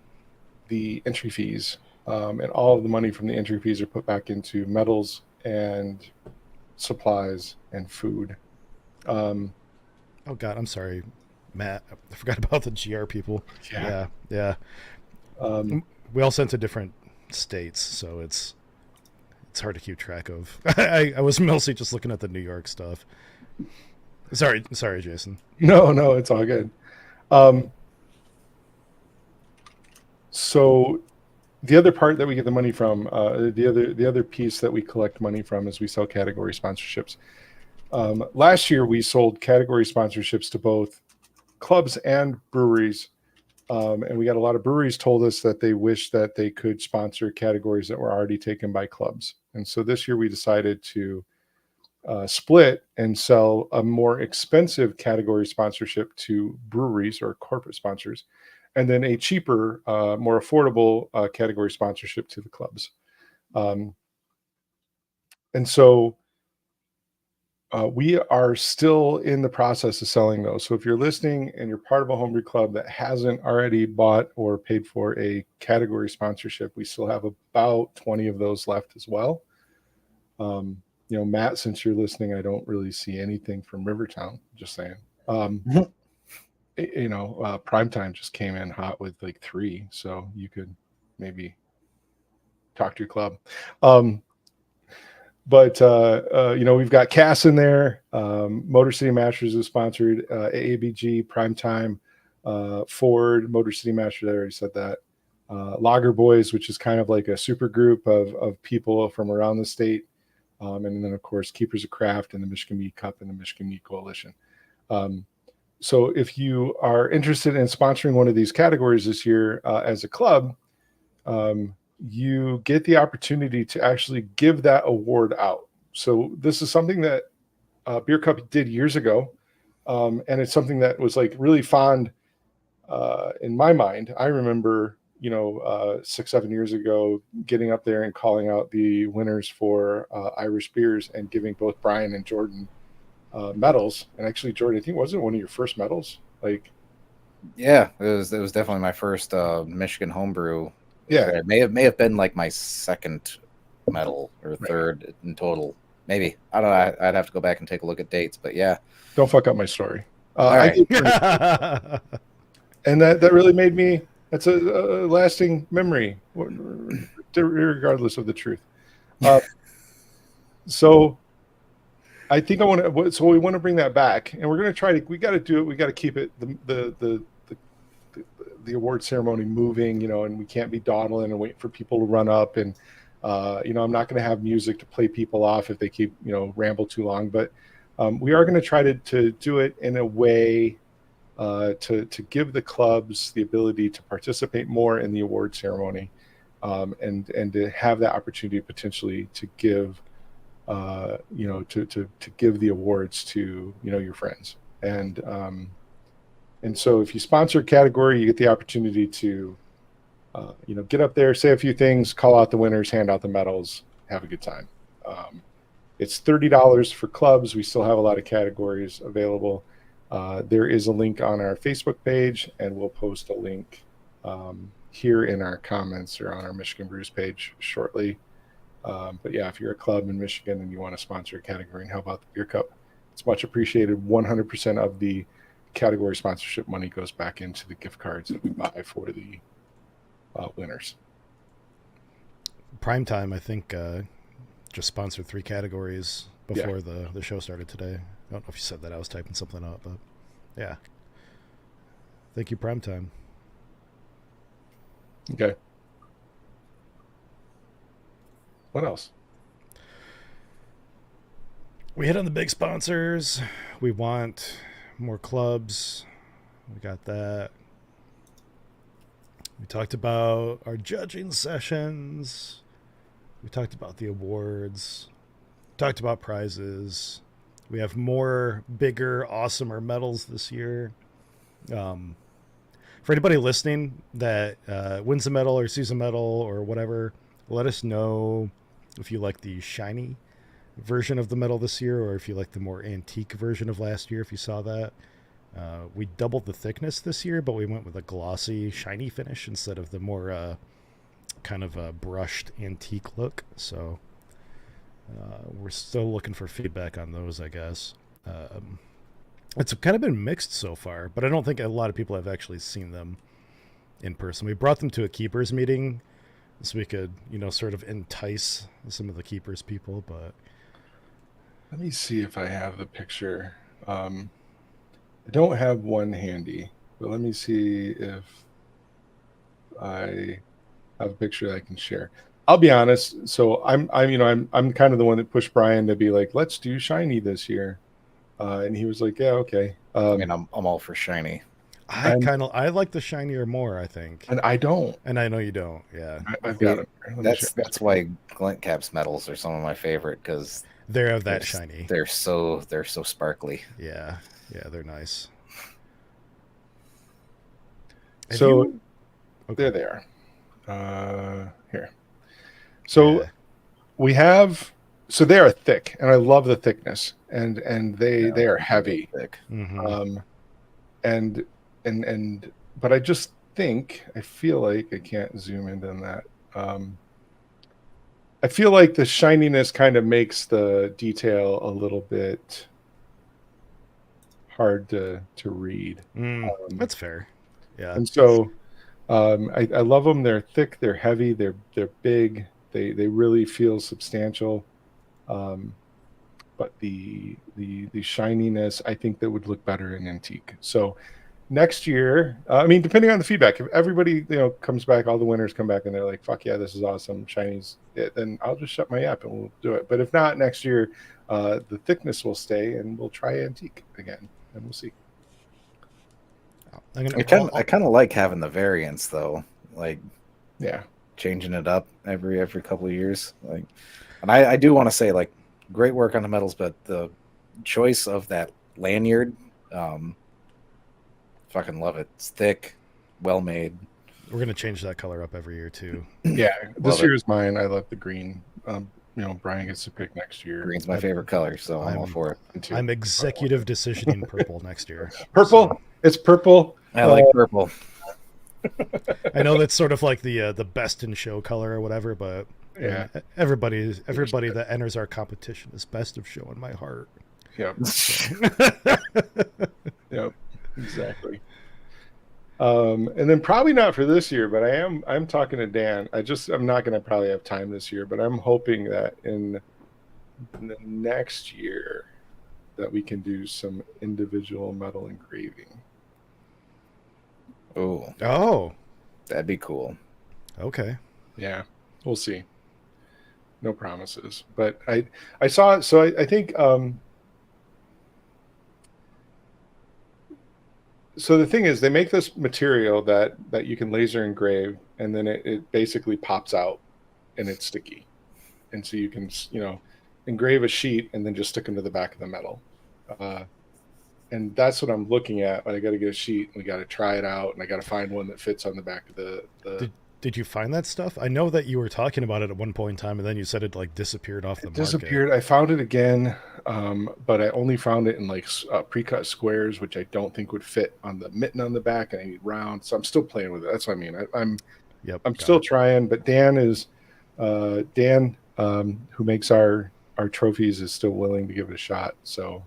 the entry fees, and all of the money from the entry fees are put back into medals and supplies and food. Oh God, I'm sorry, Matt. I forgot about the GR people. Yeah. We all sent to different states, so it's hard to keep track of. I was mostly just looking at the New York stuff. Sorry, Jason. No, it's all good. So the other part that we get the money from, the other piece that we collect money from is we sell category sponsorships. Last year we sold category sponsorships to both clubs and breweries. And we got a lot of breweries told us that they wish that they could sponsor categories that were already taken by clubs. And so this year we decided to split and sell a more expensive category sponsorship to breweries or corporate sponsors, and then a cheaper, more affordable category sponsorship to the clubs. And so we are still in the process of selling those. So if you're listening and you're part of a homebrew club that hasn't already bought or paid for a category sponsorship, we still have about 20 of those left as well. Matt, since you're listening, I don't really see anything from Rivertown, just saying. Primetime just came in hot with like 3, so you could maybe talk to your club. But we've got Cass in there. Motor City Masters is sponsored. AABG, Primetime, Ford, Motor City Masters. I already said that. Lager Boys, which is kind of like a super group of people from around the state. And then, of course, Keepers of Craft and the Michigan Mead Cup and the Michigan Mead Coalition. So if you are interested in sponsoring one of these categories this year as a club, you get the opportunity to actually give that award out. So this is something that Beer Cup did years ago. And it's something that was like really fond in my mind. I remember, 6-7 years ago, getting up there and calling out the winners for Irish beers and giving both Brian and Jordan medals. And actually, Jordan, I think, wasn't one of your first medals? Yeah, it was definitely my first Michigan homebrew. Yeah, it may have been like my second medal or third in total. Maybe, I don't know. I'd have to go back and take a look at dates, but yeah. Don't fuck up my story. All right. And that really made me. That's a lasting memory, regardless of the truth. So I think we want to bring that back, and we're going to try to. We got to do it. We got to keep it the award ceremony moving, and we can't be dawdling and waiting for people to run up. And I'm not going to have music to play people off if they keep ramble too long. But we are going to try to do it in a way to give the clubs the ability to participate more in the award ceremony, and to have that opportunity potentially to give to give the awards to your friends. And so if you sponsor a category, you get the opportunity to get up there, say a few things, call out the winners, hand out the medals, have a good time. It's $30 for clubs. We still have a lot of categories available. There is a link on our Facebook page, and we'll post a link here in our comments or on our Michigan Brews page shortly. But yeah, if you're a club in Michigan and you want to sponsor a category and help out the Beer Cup, It's much appreciated. 100% of the category sponsorship money goes back into the gift cards that we buy for the winners. Primetime, I think, just sponsored 3 categories before the show started today. I don't know if you said that. I was typing something up, but yeah. Thank you, Primetime. Okay. What else? We hit on the big sponsors. We want more clubs. We got that. We talked about our judging sessions. We talked about the awards. Talked about prizes. We have more bigger, awesomer medals this year. For anybody listening that wins a medal or sees a medal or whatever, let us know if you like the shiny version of the medal this year or if you like the more antique version of last year, if you saw that. We doubled the thickness this year, but we went with a glossy, shiny finish instead of the more kind of a brushed antique look. So we're still looking for feedback on those, I guess. It's kind of been mixed so far, but I don't think a lot of people have actually seen them in person. We brought them to a keepers meeting so we could, sort of entice some of the keepers people, but let me see if I have the picture. I don't have one handy, but let me see if I have a picture that I can share. I'll be honest. So I'm kind of the one that pushed Brian to be like, let's do shiny this year. And he was like, yeah, okay. I'm all for shiny. I like the shinier more, I think. And I don't. And I know you don't. Yeah. I've got it. That's why Glint Caps medals are some of my favorite because they're that shiny. They're so sparkly. Yeah. Yeah, they're nice. So they're there. Here. So we have. So they are thick, and I love the thickness, and they are heavy. Thick. Mm-hmm. But I just think I feel like I can't zoom in on that. I feel like the shininess kind of makes the detail a little bit hard to read. That's fair. Yeah. And so I love them. They're thick. They're heavy. They're big. They really feel substantial. But the shininess, I think that would look better in antique. So next year, depending on the feedback, if everybody comes back, all the winners come back and they're like, "Fuck yeah, this is awesome, shiny's it," then I'll just shut my app and we'll do it. But if not, next year, the thickness will stay and we'll try antique again, and we'll see. I kind of like having the variants though, like changing it up every couple of years. Like, and I do want to say, like, great work on the medals, but the choice of that lanyard, fucking love it. It's thick, well made. We're gonna change that color up every year too. Yeah, this year is mine. I love the green. Brian gets to pick next year. Green's my favorite color, so I'm all for it. I'm executive decisioning purple next year. Purple. So. It's purple. I like purple. I know that's sort of like the best in show color or whatever, but yeah, everybody that enters our competition is best of show in my heart. Yep. Yep. Exactly. And then probably not for this year, but I'm talking to Dan. I'm not going to probably have time this year, but I'm hoping that in the next year that we can do some individual metal engraving. Oh, that'd be cool. Okay. Yeah, we'll see. No promises, but I saw it. So I think so the thing is, they make this material that you can laser engrave, and then it basically pops out and it's sticky, and so you can engrave a sheet and then just stick them to the back of the metal. And that's what I'm looking at. But I got to get a sheet, and we got to try it out, and I got to find one that fits on the back of the. Did you find that stuff? I know that you were talking about it at one point in time, and then you said it like disappeared off the market. Disappeared. I found it again, but I only found it in like pre-cut squares, which I don't think would fit on the mitten on the back, and I need round. So I'm still playing with it. That's what I mean. I'm still trying, but Dan who makes our trophies, is still willing to give it a shot. So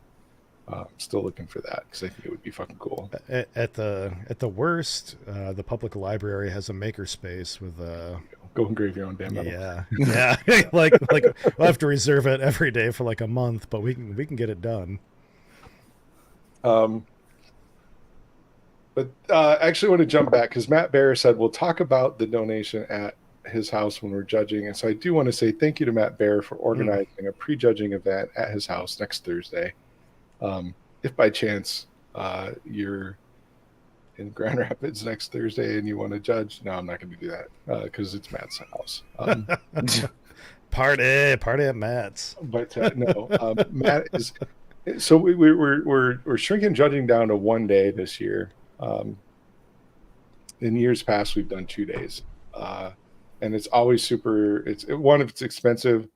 I'm still looking for that because I think it would be fucking cool. At the worst, the public library has a maker space with Go engrave your own damn metal. yeah like we'll have to reserve it every day for like a month, but we can get it done. But I actually want to jump back because Matt Bear said we'll talk about the donation at his house when we're judging. And so I do want to say thank you to Matt Bear for organizing a pre-judging event at his house next Thursday. If by chance you're in Grand Rapids next Thursday and you want to judge, no, I'm not going to do that because it's Matt's house. Party at Matt's. But no, Matt is. So we're shrinking judging down to 1 day this year. In years past, we've done 2 days, and it's always super. It's one, if it's expensive,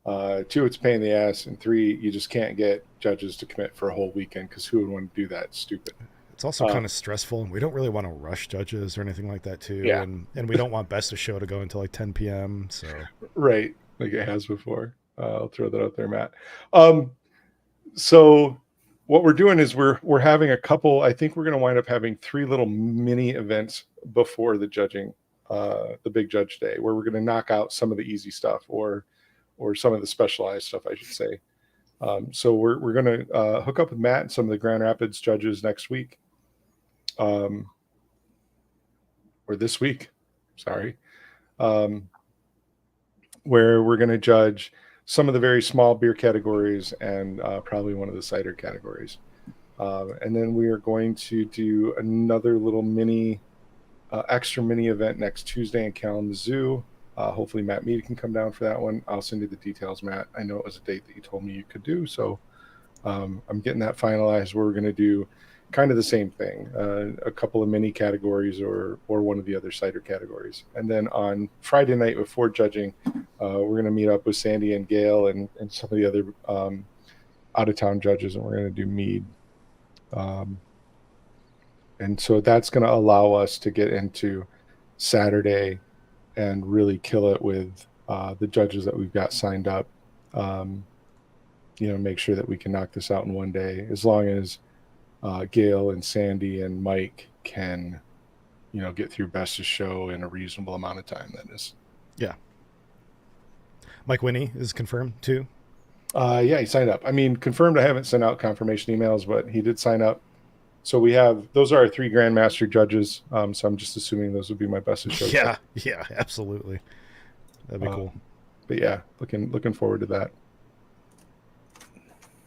two, it's a pain in the ass, and three, you just can't get judges to commit for a whole weekend because who would want to do that? It's stupid. It's also kind of stressful. We don't really want to rush judges or anything like that, too. Yeah. And we don't want Best of Show to go until like 10 p.m. So right, like it has before. I'll throw that out there, Matt. So what we're doing is we're having a couple. I think we're going to wind up having 3 little mini events before the judging, the big judge day, where we're going to knock out some of the easy stuff or some of the specialized stuff, I should say. So we're going to hook up with Matt and some of the Grand Rapids judges next week, or this week, sorry, where we're going to judge some of the very small beer categories and probably one of the cider categories. And then we are going to do another little extra mini event next Tuesday in Kalamazoo. Hopefully Matt Mead can come down for that one. I'll send you the details, Matt. I know it was a date that you told me you could do. So I'm getting that finalized where we're going to do kind of the same thing, a couple of mini categories or one of the other cider categories. And then on Friday night before judging, we're going to meet up with Sandy and Gail and some of the other out-of-town judges, and we're going to do mead. And so that's going to allow us to get into Saturday and really kill it with the judges that we've got signed up. Make sure that we can knock this out in 1 day, as long as Gail and Sandy and Mike can, get through Best of Show in a reasonable amount of time. That is. Yeah. Mike Winnie is confirmed too. Yeah, he signed up. I mean, confirmed. I haven't sent out confirmation emails, but he did sign up. So those are our 3 Grandmaster judges. So I'm just assuming those would be my Best of Show. Yeah, absolutely. That'd be cool. But yeah, looking forward to that.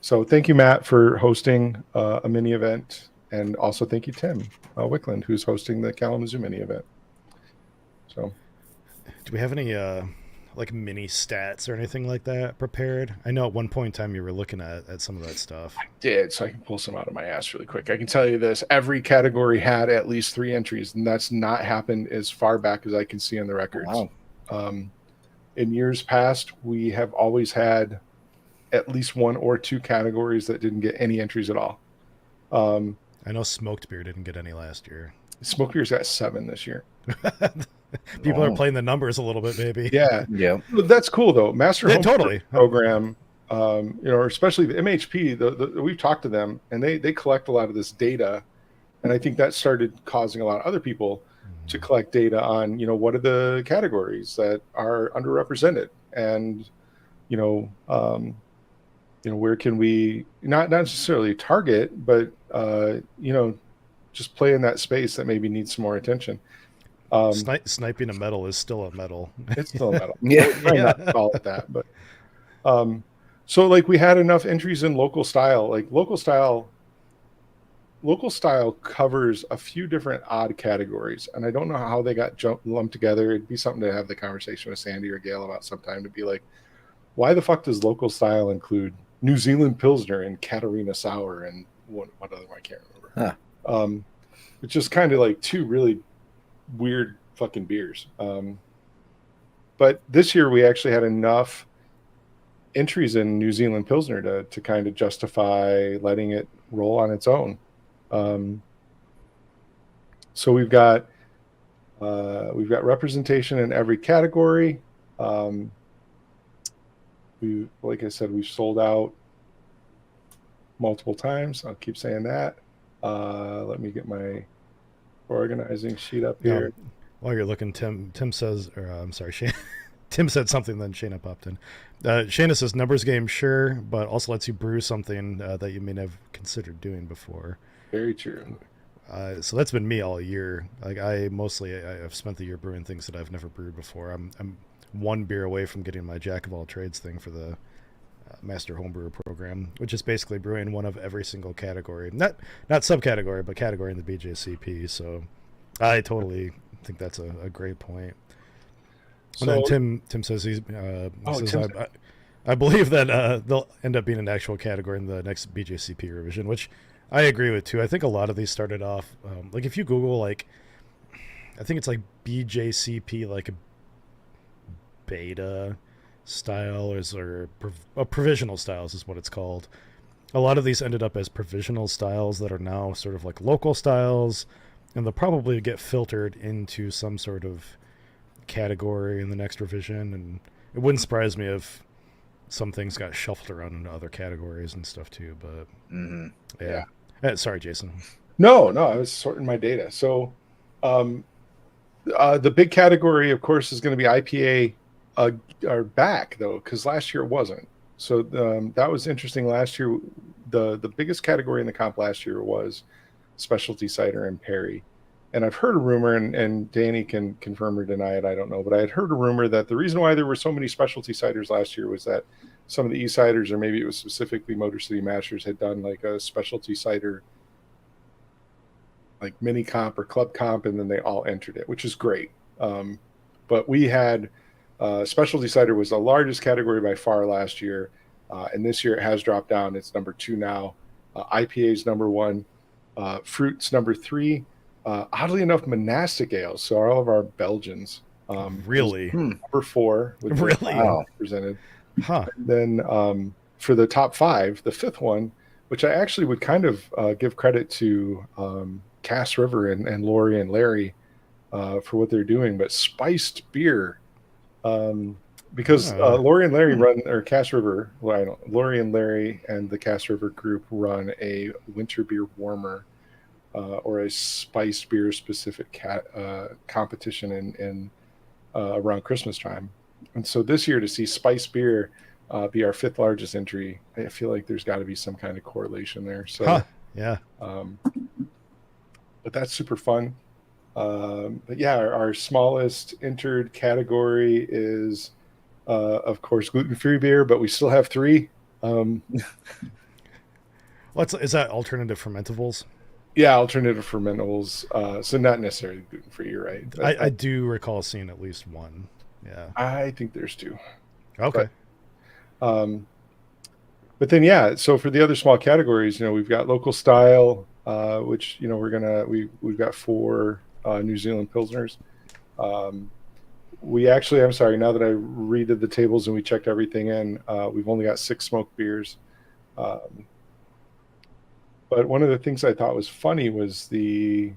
So thank you, Matt, for hosting a mini event, and also thank you, Tim Wickland, who's hosting the Kalamazoo mini event. So, do we have any like mini stats or anything like that prepared? I know at one point in time you were looking at some of that stuff. I did, so I can pull some out of my ass really quick. I can tell you this: every category had at least 3 entries, and that's not happened as far back as I can see in the records. Wow. In years past, we have always had at least 1 or 2 categories that didn't get any entries at all. I know smoked beer didn't get any last year. Smoked beer's got 7 this year. People are playing the numbers a little bit, maybe. Yeah. That's cool though. Master Homebrew totally program, especially the MHP. We've talked to them, and they collect a lot of this data, and I think that started causing a lot of other people to collect data on, what are the categories that are underrepresented, and where can we not necessarily target, but just play in that space that maybe needs some more attention. Sniping a medal is still a medal. It's still a medal. Not to call it that, but so like we had enough entries in local style. Like local style covers a few different odd categories, and I don't know how they got lumped together. It'd be something to have the conversation with Sandy or Gail about sometime, to be like, why the fuck does local style include New Zealand Pilsner and Katarina Sour and what other one I can't remember. It's just kind of like 2 really weird fucking beers. But this year we actually had enough entries in New Zealand Pilsner to kind of justify letting it roll on its own. So we've got representation in every category. Like I said, we've sold out multiple times. I'll keep saying that. Let me get my organizing sheet up Now, here. while you're looking, Tim says, or I'm sorry, Shane, Tim said something, then Shayna popped in. Shayna says numbers game, sure, but also lets you brew something that you may have considered doing before. Very true. So that's been me all year. Like I've spent the year brewing things that I've never brewed before. I'm one beer away from getting my jack of all trades thing for the Master Homebrewer program, which is basically brewing one of every single category, not subcategory, but category in the BJCP. So I totally think that's a great point. And then So, Tim says he says Tim, I believe that they'll end up being an actual category in the next BJCP revision, which I agree with too. I think a lot of these started off like if you Google like I think it's like BJCP like a beta style or provisional styles is what it's called. A lot of these ended up as provisional styles that are now sort of like local styles, and they'll probably get filtered into some sort of category in the next revision. And it wouldn't surprise me if some things got shuffled around into other categories and stuff too. But yeah. Sorry, Jason. no, I was sorting my data. So, the big category, of course, is going to be IPA. Are back though, because last year it wasn't. So that was interesting. Last year, the biggest category in the comp last year was specialty cider and Perry. And I've heard a rumor, and Danny can confirm or deny it. I don't know, but I had heard a rumor that the reason why there were so many specialty ciders last year was that some of the e-ciders, or maybe it was specifically Motor City Masters, had done like a specialty cider, like mini comp or club comp, and then they all entered it, which is great. But we had specialty cider was the largest category by far last year, and this year it has dropped down. It's number 2 now. IPA is number 1. Fruit's number 3. Oddly enough, monastic ales, so all of our Belgians, Really? number 4. With Really? Wow. presented. Huh. And then for the top 5, the 5th one, which I actually would kind of give credit to Cass River and Lori and Larry for what they're doing, but spiced beer. Because Lori and Larry run, or Cass River, Lori and Larry and the Cass River group run a winter beer warmer or a spiced beer specific competition in around Christmas time. And so this year, to see spiced beer be our 5th largest entry, I feel like there's got to be some kind of correlation there. So, yeah. But that's super fun. But yeah, our smallest entered category is, of course, gluten-free beer, but we still have 3. Is that alternative fermentables? Yeah, alternative fermentables. So not necessarily gluten-free, you're right. I do recall seeing at least one. Yeah. I think there's 2. Okay. But then, yeah, so for the other small categories, we've got local style, which, we've got 4 New Zealand Pilsners. I'm sorry, now that I redid the tables and we checked everything in, we've only got 6 smoked beers. But one of the things I thought was funny was the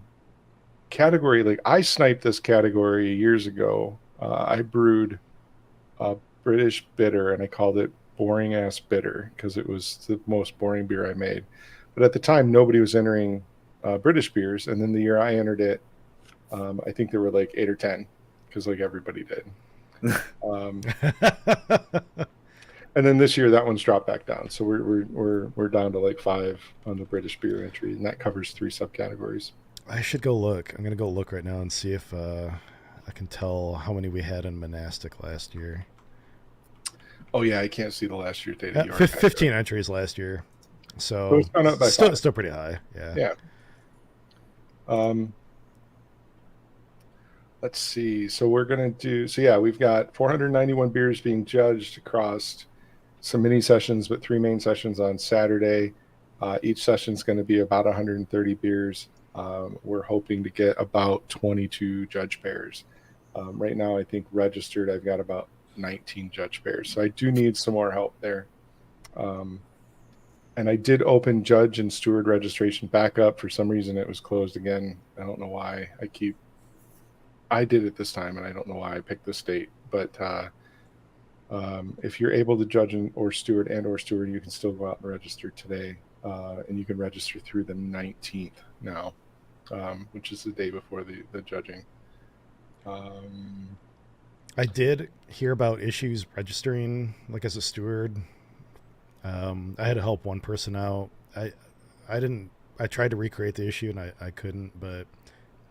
category. Like, I sniped this category years ago. I brewed a British bitter, and I called it boring ass bitter because it was the most boring beer I made. But at the time, nobody was entering British beers. And then the year I entered it, I think there were like 8 or 10, because like everybody did. And then this year that one's dropped back down, so we're down to like 5 on the British beer entry, and that covers 3 subcategories. I should go look. I'm gonna go look right now and see if I can tell how many we had in monastic last year. Oh yeah, I can't see the last year's data. 15 entries last year, so it's gone up by still pretty high. Yeah. Let's see. So we're gonna do. So yeah, we've got 491 beers being judged across some mini sessions, but 3 main sessions on Saturday. Each session is going to be about 130 beers. We're hoping to get about 22 judge pairs. Right now, I think registered, I've got about 19 judge pairs. So I do need some more help there. And I did open judge and steward registration back up. For some reason, it was closed again. I don't know why. I did it this time, and I don't know why I picked this date. But if you're able to judge or steward, you can still go out and register today. and you can register through the 19th now, which is the day before the judging. I did hear about issues registering, like as a steward. I had to help one person out. I didn't. I tried to recreate the issue and I couldn't. But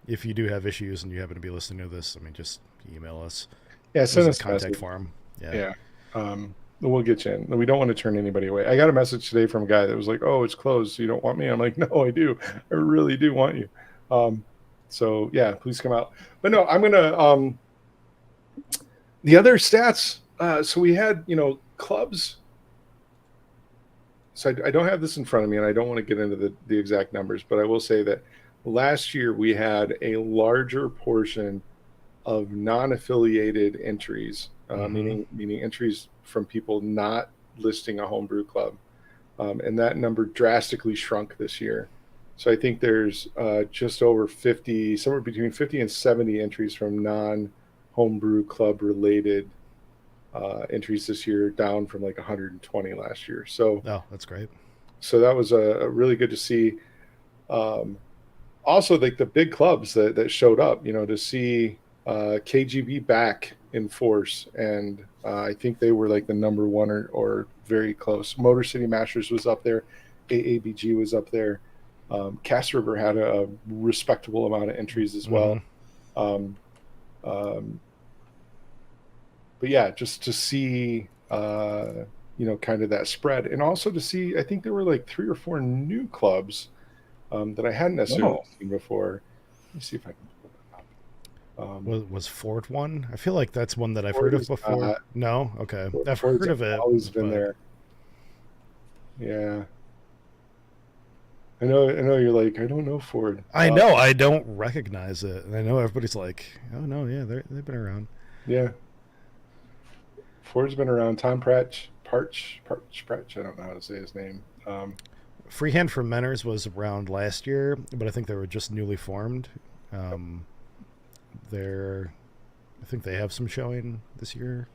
if you do have issues and you happen to be listening to this, I mean, just email us. Yeah, send There's us a a contact message. form. Yeah. Yeah. We'll get you in. We don't want to turn anybody away. I got a message today from a guy that was like, "Oh, it's closed. So you don't want me?" I'm like, "No, I do. I really do want you." So yeah, please come out. But no, I'm gonna. The other stats. So we had, clubs. So I don't have this in front of me, and I don't want to get into the exact numbers, but I will say that last year we had a larger portion of non-affiliated entries, meaning entries from people not listing a homebrew club, and that number drastically shrunk this year. So I think there's just over 50, somewhere between 50 and 70 entries from non-homebrew club related entries this year, down from like 120 last year. So Oh, that's great. that was a really good to see. Um, Also, like the big clubs that showed up, to see KGB back in force, and I think they were like the number one or very close. Motor City Masters was up there, AABG was up there. Cass River had a respectable amount of entries as well. Um, um, but yeah, just to see, kind of that spread, and also to see, I think there were like 3 or 4 new clubs that I hadn't necessarily seen before. Let me see if I can pull that up. Was Ford one? I feel like that's one that I've Ford heard of is before. No, okay, I've Ford's heard of it. always been but there. Yeah, I know. I know. You're like, I don't know Ford. I know I don't recognize it, and I know everybody's like, "Oh no, yeah, they've been around." Yeah, Ford's been around. Tom Pratch. I don't know how to say his name. Freehand Fermenters was around last year, but I think they were just newly formed. Um, I think they have some showing this year,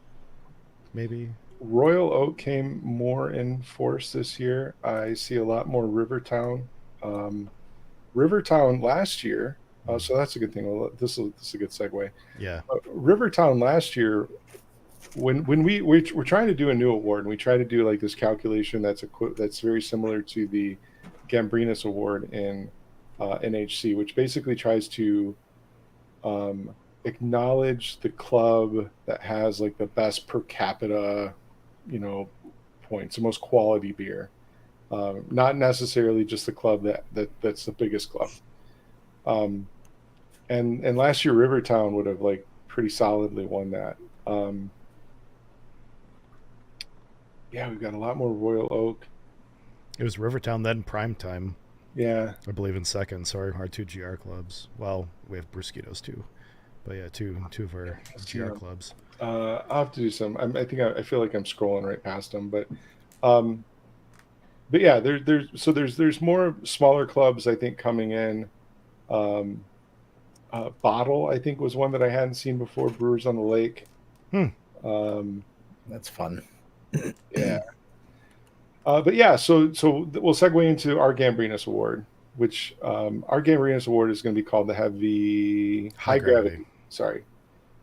maybe. Royal Oak came more in force this year. I see a lot more Rivertown. Um, Rivertown last year, so that's a good thing. Well, this is a good segue. Yeah. Rivertown last year, when we're trying to do a new award, and we try to do like this calculation that's very similar to the Gambrinus Award in NHC, which basically tries to um, acknowledge the club that has like the best per capita, you know, points, the most quality beer. Not necessarily just the club that's the biggest club. Um, and last year Rivertown would have like pretty solidly won that. Um, yeah, we've got a lot more Royal Oak. It was Rivertown then prime time, Yeah, I believe in second. So our two GR clubs. Well, we have Brewskitos too, but yeah, two of our GR clubs. I'll have to do some. I feel like I'm scrolling right past them, um, but yeah, there's more smaller clubs I think coming in. Um, Bottle I think was one that I hadn't seen before. Brewers on the Lake. Hmm. That's fun. Yeah. But yeah, so we'll segue into our Gambrinus Award, which our Gambrinus Award is going to be called the Heavy High Gravity. Sorry,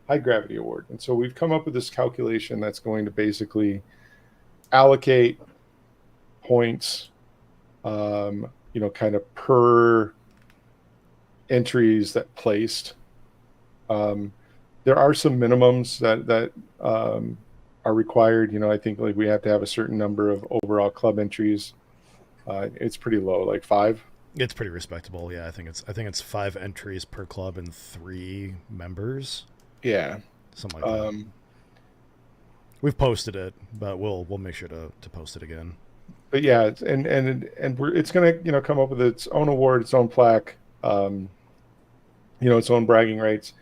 High Gravity Award. And so we've come up with this calculation that's going to basically allocate points, kind of per entries that placed. There are some minimums that are required. I think like we have to have a certain number of overall club entries. It's pretty low, like 5. It's pretty respectable. Yeah, I think it's 5 entries per club and 3 members. Yeah, something like that. We've posted it, but we'll make sure to post it again. But yeah, it's gonna come up with its own award, its own plaque, its own bragging rights.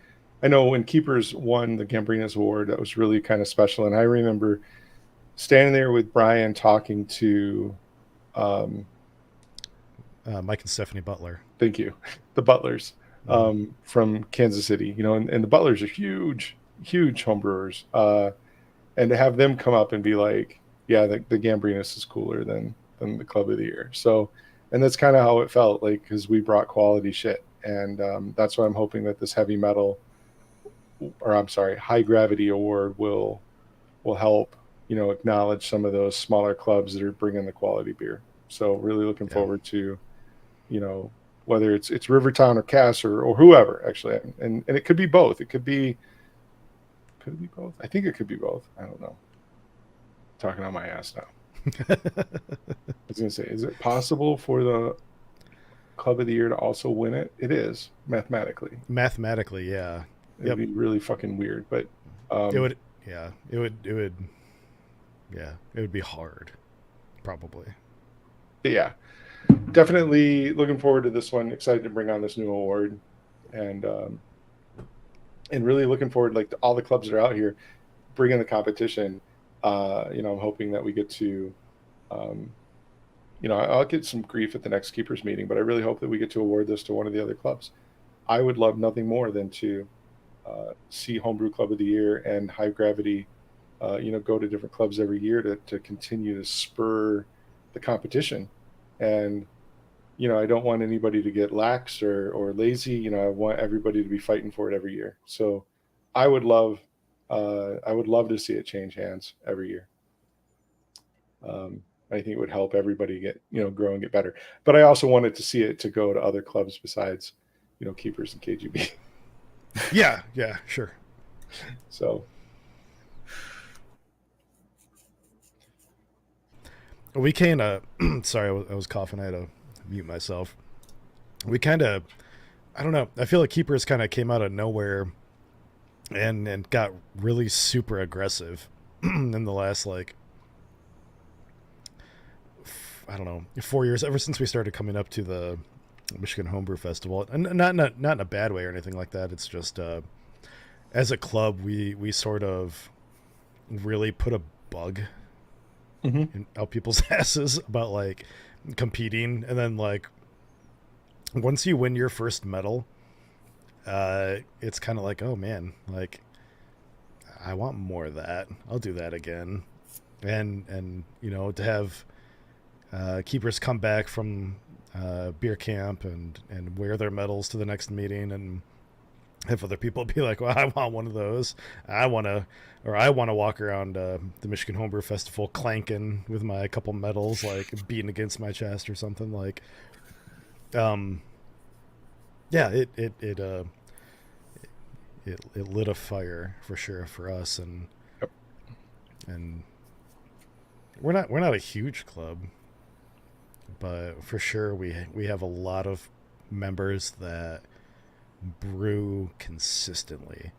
I know when Keepers won the Gambrinus Award, that was really kind of special. And I remember standing there with Brian talking to Mike and Stephanie Butler. Thank you. The Butlers from Kansas City, and the Butlers are huge homebrewers. And to have them come up and be like, yeah, the Gambrinus is cooler than than the club of the year. So, and that's kind of how it felt like, because we brought quality shit. And that's why I'm hoping that this heavy metal, or I'm sorry, high gravity award will help, acknowledge some of those smaller clubs that are bringing the quality beer. So really looking Yeah. forward to, you know, whether it's Rivertown or Cass or whoever actually, and it could be both. Could it be both? I think it could be both. I don't know. Talking on my ass now. I was gonna say, is it possible for the club of the year to also win it? It is mathematically. Mathematically, yeah. It'd be really fucking weird, but It would, yeah. It would, yeah. It would be hard, probably. yeah, definitely looking forward to this one. Excited to bring on this new award, and really looking forward, like, to all the clubs that are out here bringing the competition. I'm hoping that we get to, um, I'll get some grief at the next keepers meeting, but I really hope that we get to award this to one of the other clubs. I would love nothing more than to see Homebrew Club of the Year and High Gravity, go to different clubs every year to continue to spur the competition. And, I don't want anybody to get lax or lazy. I want everybody to be fighting for it every year. So I would love to see it change hands every year. I think it would help everybody get, grow and get better. But I also wanted to see it to go to other clubs besides, Keepers and KGB. Yeah, sure. So We kind of, sorry, I was coughing. I had to mute myself. We kind of, I don't know. I feel like Keepers kind of came out of nowhere and got really super aggressive in the last, like, I don't know, 4 years, ever since we started coming up to the Michigan Homebrew Festival. And not in a bad way or anything like that. It's just, as a club, we sort of really put a bug in out people's asses about, like, competing. And then, like, once you win your first medal, it's kind of like, oh man, like, I want more of that. I'll do that again. And to have keepers come back from beer camp and wear their medals to the next meeting, and have other people be like, well, I want one of those. I want to walk around the Michigan Homebrew Festival clanking with my couple medals, like, beating against my chest or something. Like, yeah, it lit a fire for sure for us. And yep. And we're not a huge club, but for sure we have a lot of members that brew consistently.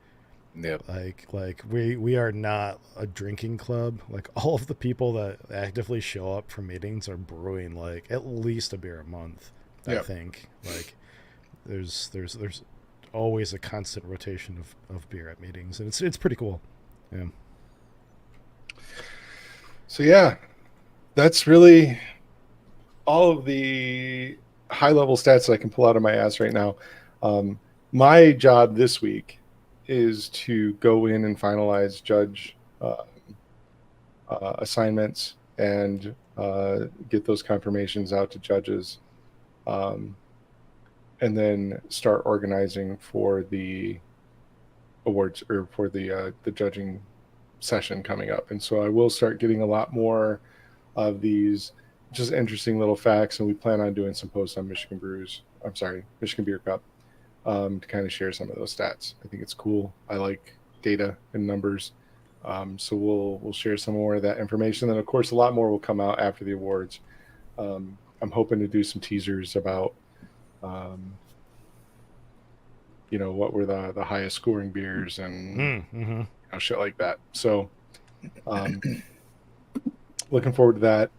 Yep. Like we are not a drinking club. Like, all of the people that actively show up for meetings are brewing, like, at least a beer a month. Yep. I think, like, there's always a constant rotation of beer at meetings, and it's pretty cool. Yeah. So yeah, that's really all of the high level stats that I can pull out of my ass right now. My job this week is to go in and finalize judge assignments and get those confirmations out to judges, and then start organizing for the awards, or for the judging session coming up. And so I will start getting a lot more of these just interesting little facts, and we plan on doing some posts on Michigan Beer Cup, to kind of share some of those stats. I think it's cool. I like data and numbers. So we'll share some more of that information. Then, of course, a lot more will come out after the awards. I'm hoping to do some teasers about, what were the highest scoring beers and shit like that. So looking forward to that.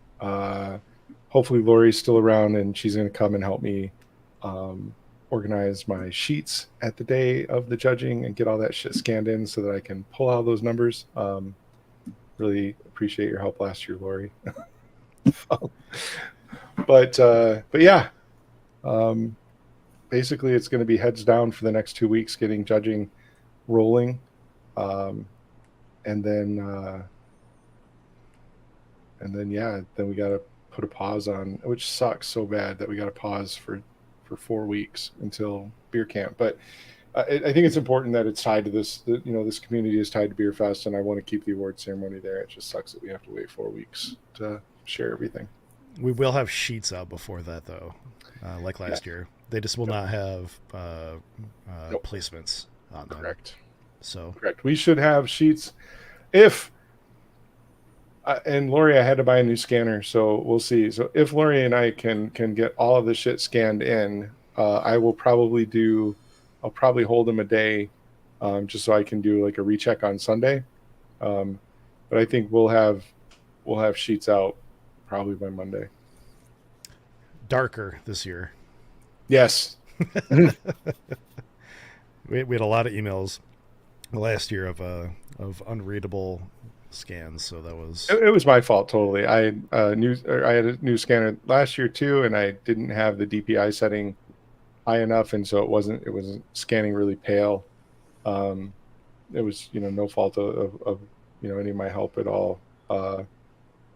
Hopefully Lori's still around and she's going to come and help me organize my sheets at the day of the judging and get all that shit scanned in so that I can pull out those numbers. Really appreciate your help last year, Lori. But yeah, basically it's going to be heads down for the next 2 weeks, getting judging rolling. And then yeah, then we got to put a pause on, which sucks so bad that we got to pause for 4 weeks until beer camp. But I think it's important that it's tied to this. That, this community is tied to Beer Fest, and I want to keep the award ceremony there. It just sucks that we have to wait 4 weeks to share everything. We will have sheets out before that, though, like last year. They just will not have placements on them. Correct. So correct. We should have sheets. If and Lori, I had to buy a new scanner, so we'll see. So if Lori and I can get all of the shit scanned in, I will probably do. I'll probably hold them a day, just so I can do like a recheck on Sunday. But I think we'll have sheets out probably by Monday. Darker this year. Yes. We had a lot of emails last year of unreadable scans, so that was it was my fault totally. I had a new scanner last year too, and I didn't have the DPI setting high enough, and so it wasn't scanning really pale. It was no fault of any of my help at all.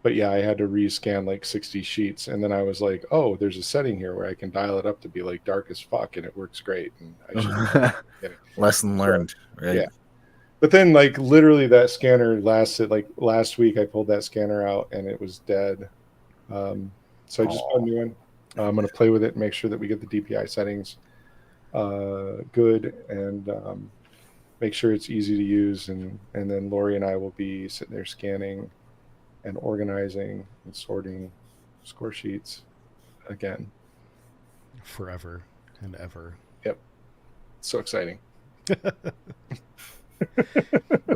But yeah, I had to rescan like 60 sheets, and then I was like, oh, there's a setting here where I can dial it up to be like dark as fuck, and it works great. And I should lesson learned, right? Yeah. But then like literally that scanner lasted like last week. I pulled that scanner out and it was dead. So I just bought a new one. I'm going to play with it and make sure that we get the DPI settings good, and make sure it's easy to use. And then Lori and I will be sitting there scanning and organizing and sorting score sheets again. forever and ever. Yep. So exciting. The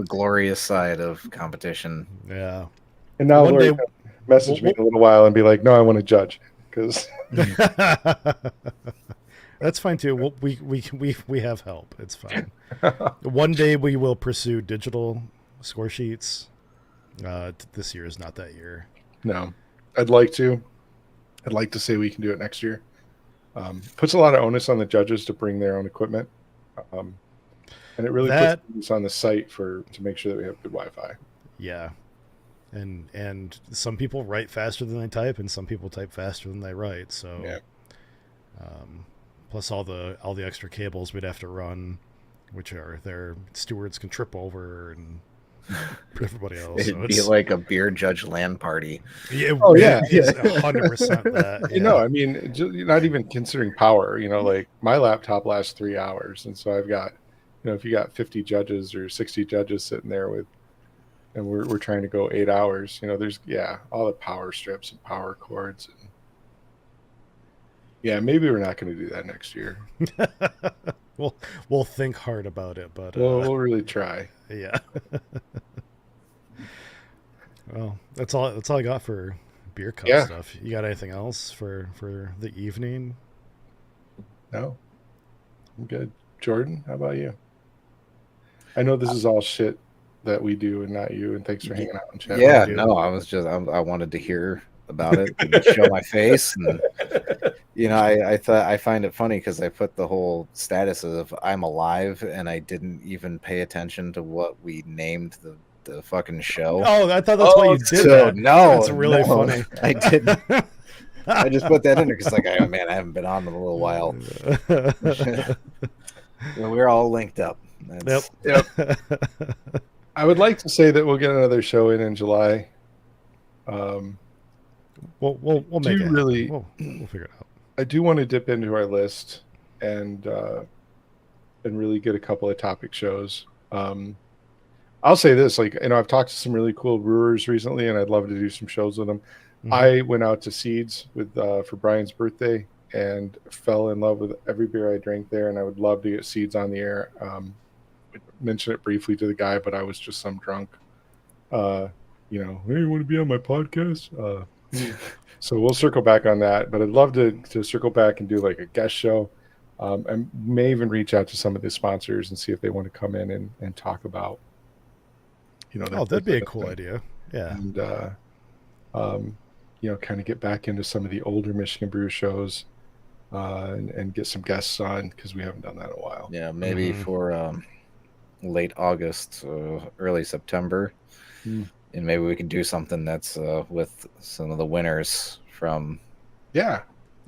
glorious side of competition. Yeah. And now One Lori day- message me in a little while and be like, no, I want to judge. Because That's fine too. We have help. It's fine. One day we will pursue digital score sheets. This year is not that year. no, I'd like to say we can do it next year. Puts a lot of onus on the judges to bring their own equipment. And it really puts onus on the site to make sure that we have good Wi-Fi. Yeah. And some people write faster than they type, and some people type faster than they write. So, yeah. Plus all the extra cables we'd have to run, which are their stewards can trip over, and everybody else. It'd be like a beer judge LAN party. Yeah, Oh, yeah. it's 100% that. Yeah. I mean, not even considering power. Like my laptop lasts 3 hours, and so I've got, if you got 50 judges or 60 judges sitting there and we're trying to go 8 hours. There's all the power strips and power cords. And maybe we're not going to do that next year. We'll think hard about it, but we'll really try. Yeah. Well, that's all I got for beer cup stuff. You got anything else for the evening? No, I'm good. Jordan, how about you? I know this is all shit that we do and not you, and thanks for hanging out and chatting. Yeah, no, I wanted to hear about it and show my face, and I find it funny because I put the whole status of I'm alive, and I didn't even pay attention to what we named the fucking show. Oh, I thought that's why you did that. No, that's really funny. I didn't. I just put that in there because, oh man, I haven't been on in a little while. We're all linked up. Yep. I would like to say that we'll get another show in July. We'll make it. Really, we'll figure it out. I do want to dip into our list and really get a couple of topic shows. I'll say this, I've talked to some really cool brewers recently, and I'd love to do some shows with them. Mm-hmm. I went out to Seeds for Brian's birthday and fell in love with every beer I drank there, and I would love to get Seeds on the air. I mentioned it briefly to the guy, but I was just some drunk. Hey, you want to be on my podcast? So we'll circle back on that, but I'd love to circle back and do like a guest show. I may even reach out to some of the sponsors and see if they want to come in and talk about, that'd be a cool idea. Yeah. And, kind of get back into some of the older Michigan Brew shows and get some guests on, because we haven't done that in a while. Yeah, maybe for late August, early September. And maybe we can do something that's with some of the winners from Yeah.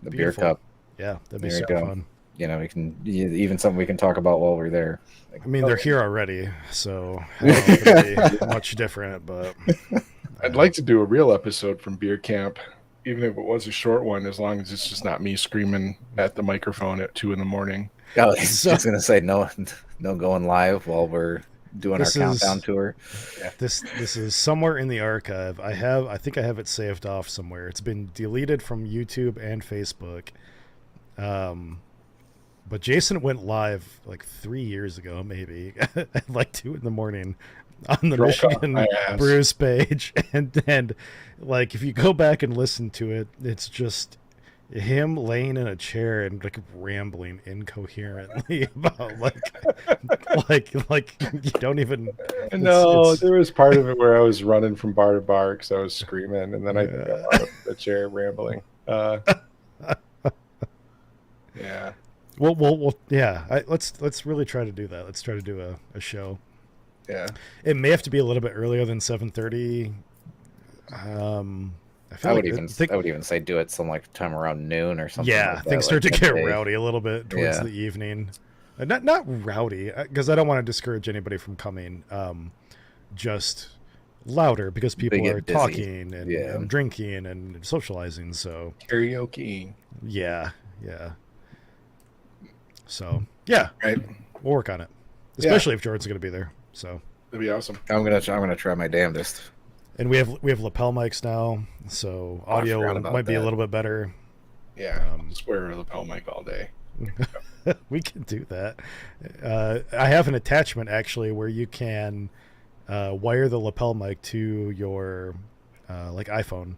the Beautiful. beer cup. Yeah, that'd be There you super go. fun. You know, we can even something we can talk about while we're there. I mean, they're here already, so I don't know if it'll be much different, but I'd like to do a real episode from beer camp, even if it was a short one, as long as it's just not me screaming at the microphone at 2 a.m. I was So- just gonna say no going live while we're doing our This countdown is- tour. this is somewhere in the archive. I think I have it saved off somewhere. It's been deleted from YouTube and Facebook. But Jason went live like 3 years ago, maybe at like 2 a.m. on the Drunk off Michigan my ass. Brews page, and like if you go back and listen to it, it's just him laying in a chair and like rambling incoherently about like you don't even. No, it's- there was part of it where I was running from bar to bar because I was screaming, and then I got out of the chair rambling. Yeah. Well, yeah. Let's really try to do that. Let's try to do a show. Yeah. It may have to be a little bit earlier than 7:30. I would even say do it some like time around noon or something. Yeah, like that, things start to like get midday. rowdy a little bit towards Yeah. the evening. Not rowdy, because I don't want to discourage anybody from coming. Just louder because people get are busy. talking and, Yeah. and drinking and socializing. So Karaoke. yeah. So yeah, Right. we'll work on it, especially if Jordan's going to be there. So. That'd be awesome. I'm gonna try my damnedest. And we have lapel mics now, so I audio forgot about might be a that. little bit better. Yeah. Just wear a lapel mic all day. We can do that. I have an attachment actually where you can wire the lapel mic to your like iPhone.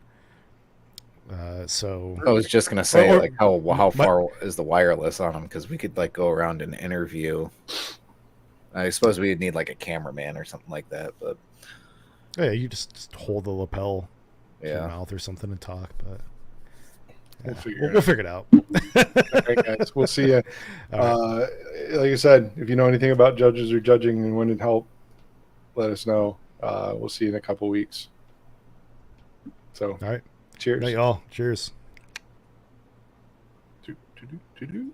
So I was just gonna say Or- like how far is the wireless on them, because we could like go around and interview. I suppose we'd need like a cameraman or something like that, but yeah, you just hold the lapel to your yeah. mouth or something and talk. But We'll yeah, figure it we'll figure it out. All right, guys. We'll see you. All right. Like I said, if you know anything about judges or judging and want to help, let us know. We'll see you in a couple weeks. So, All right. cheers. Night, y'all. Cheers. Do, do, do, do, do.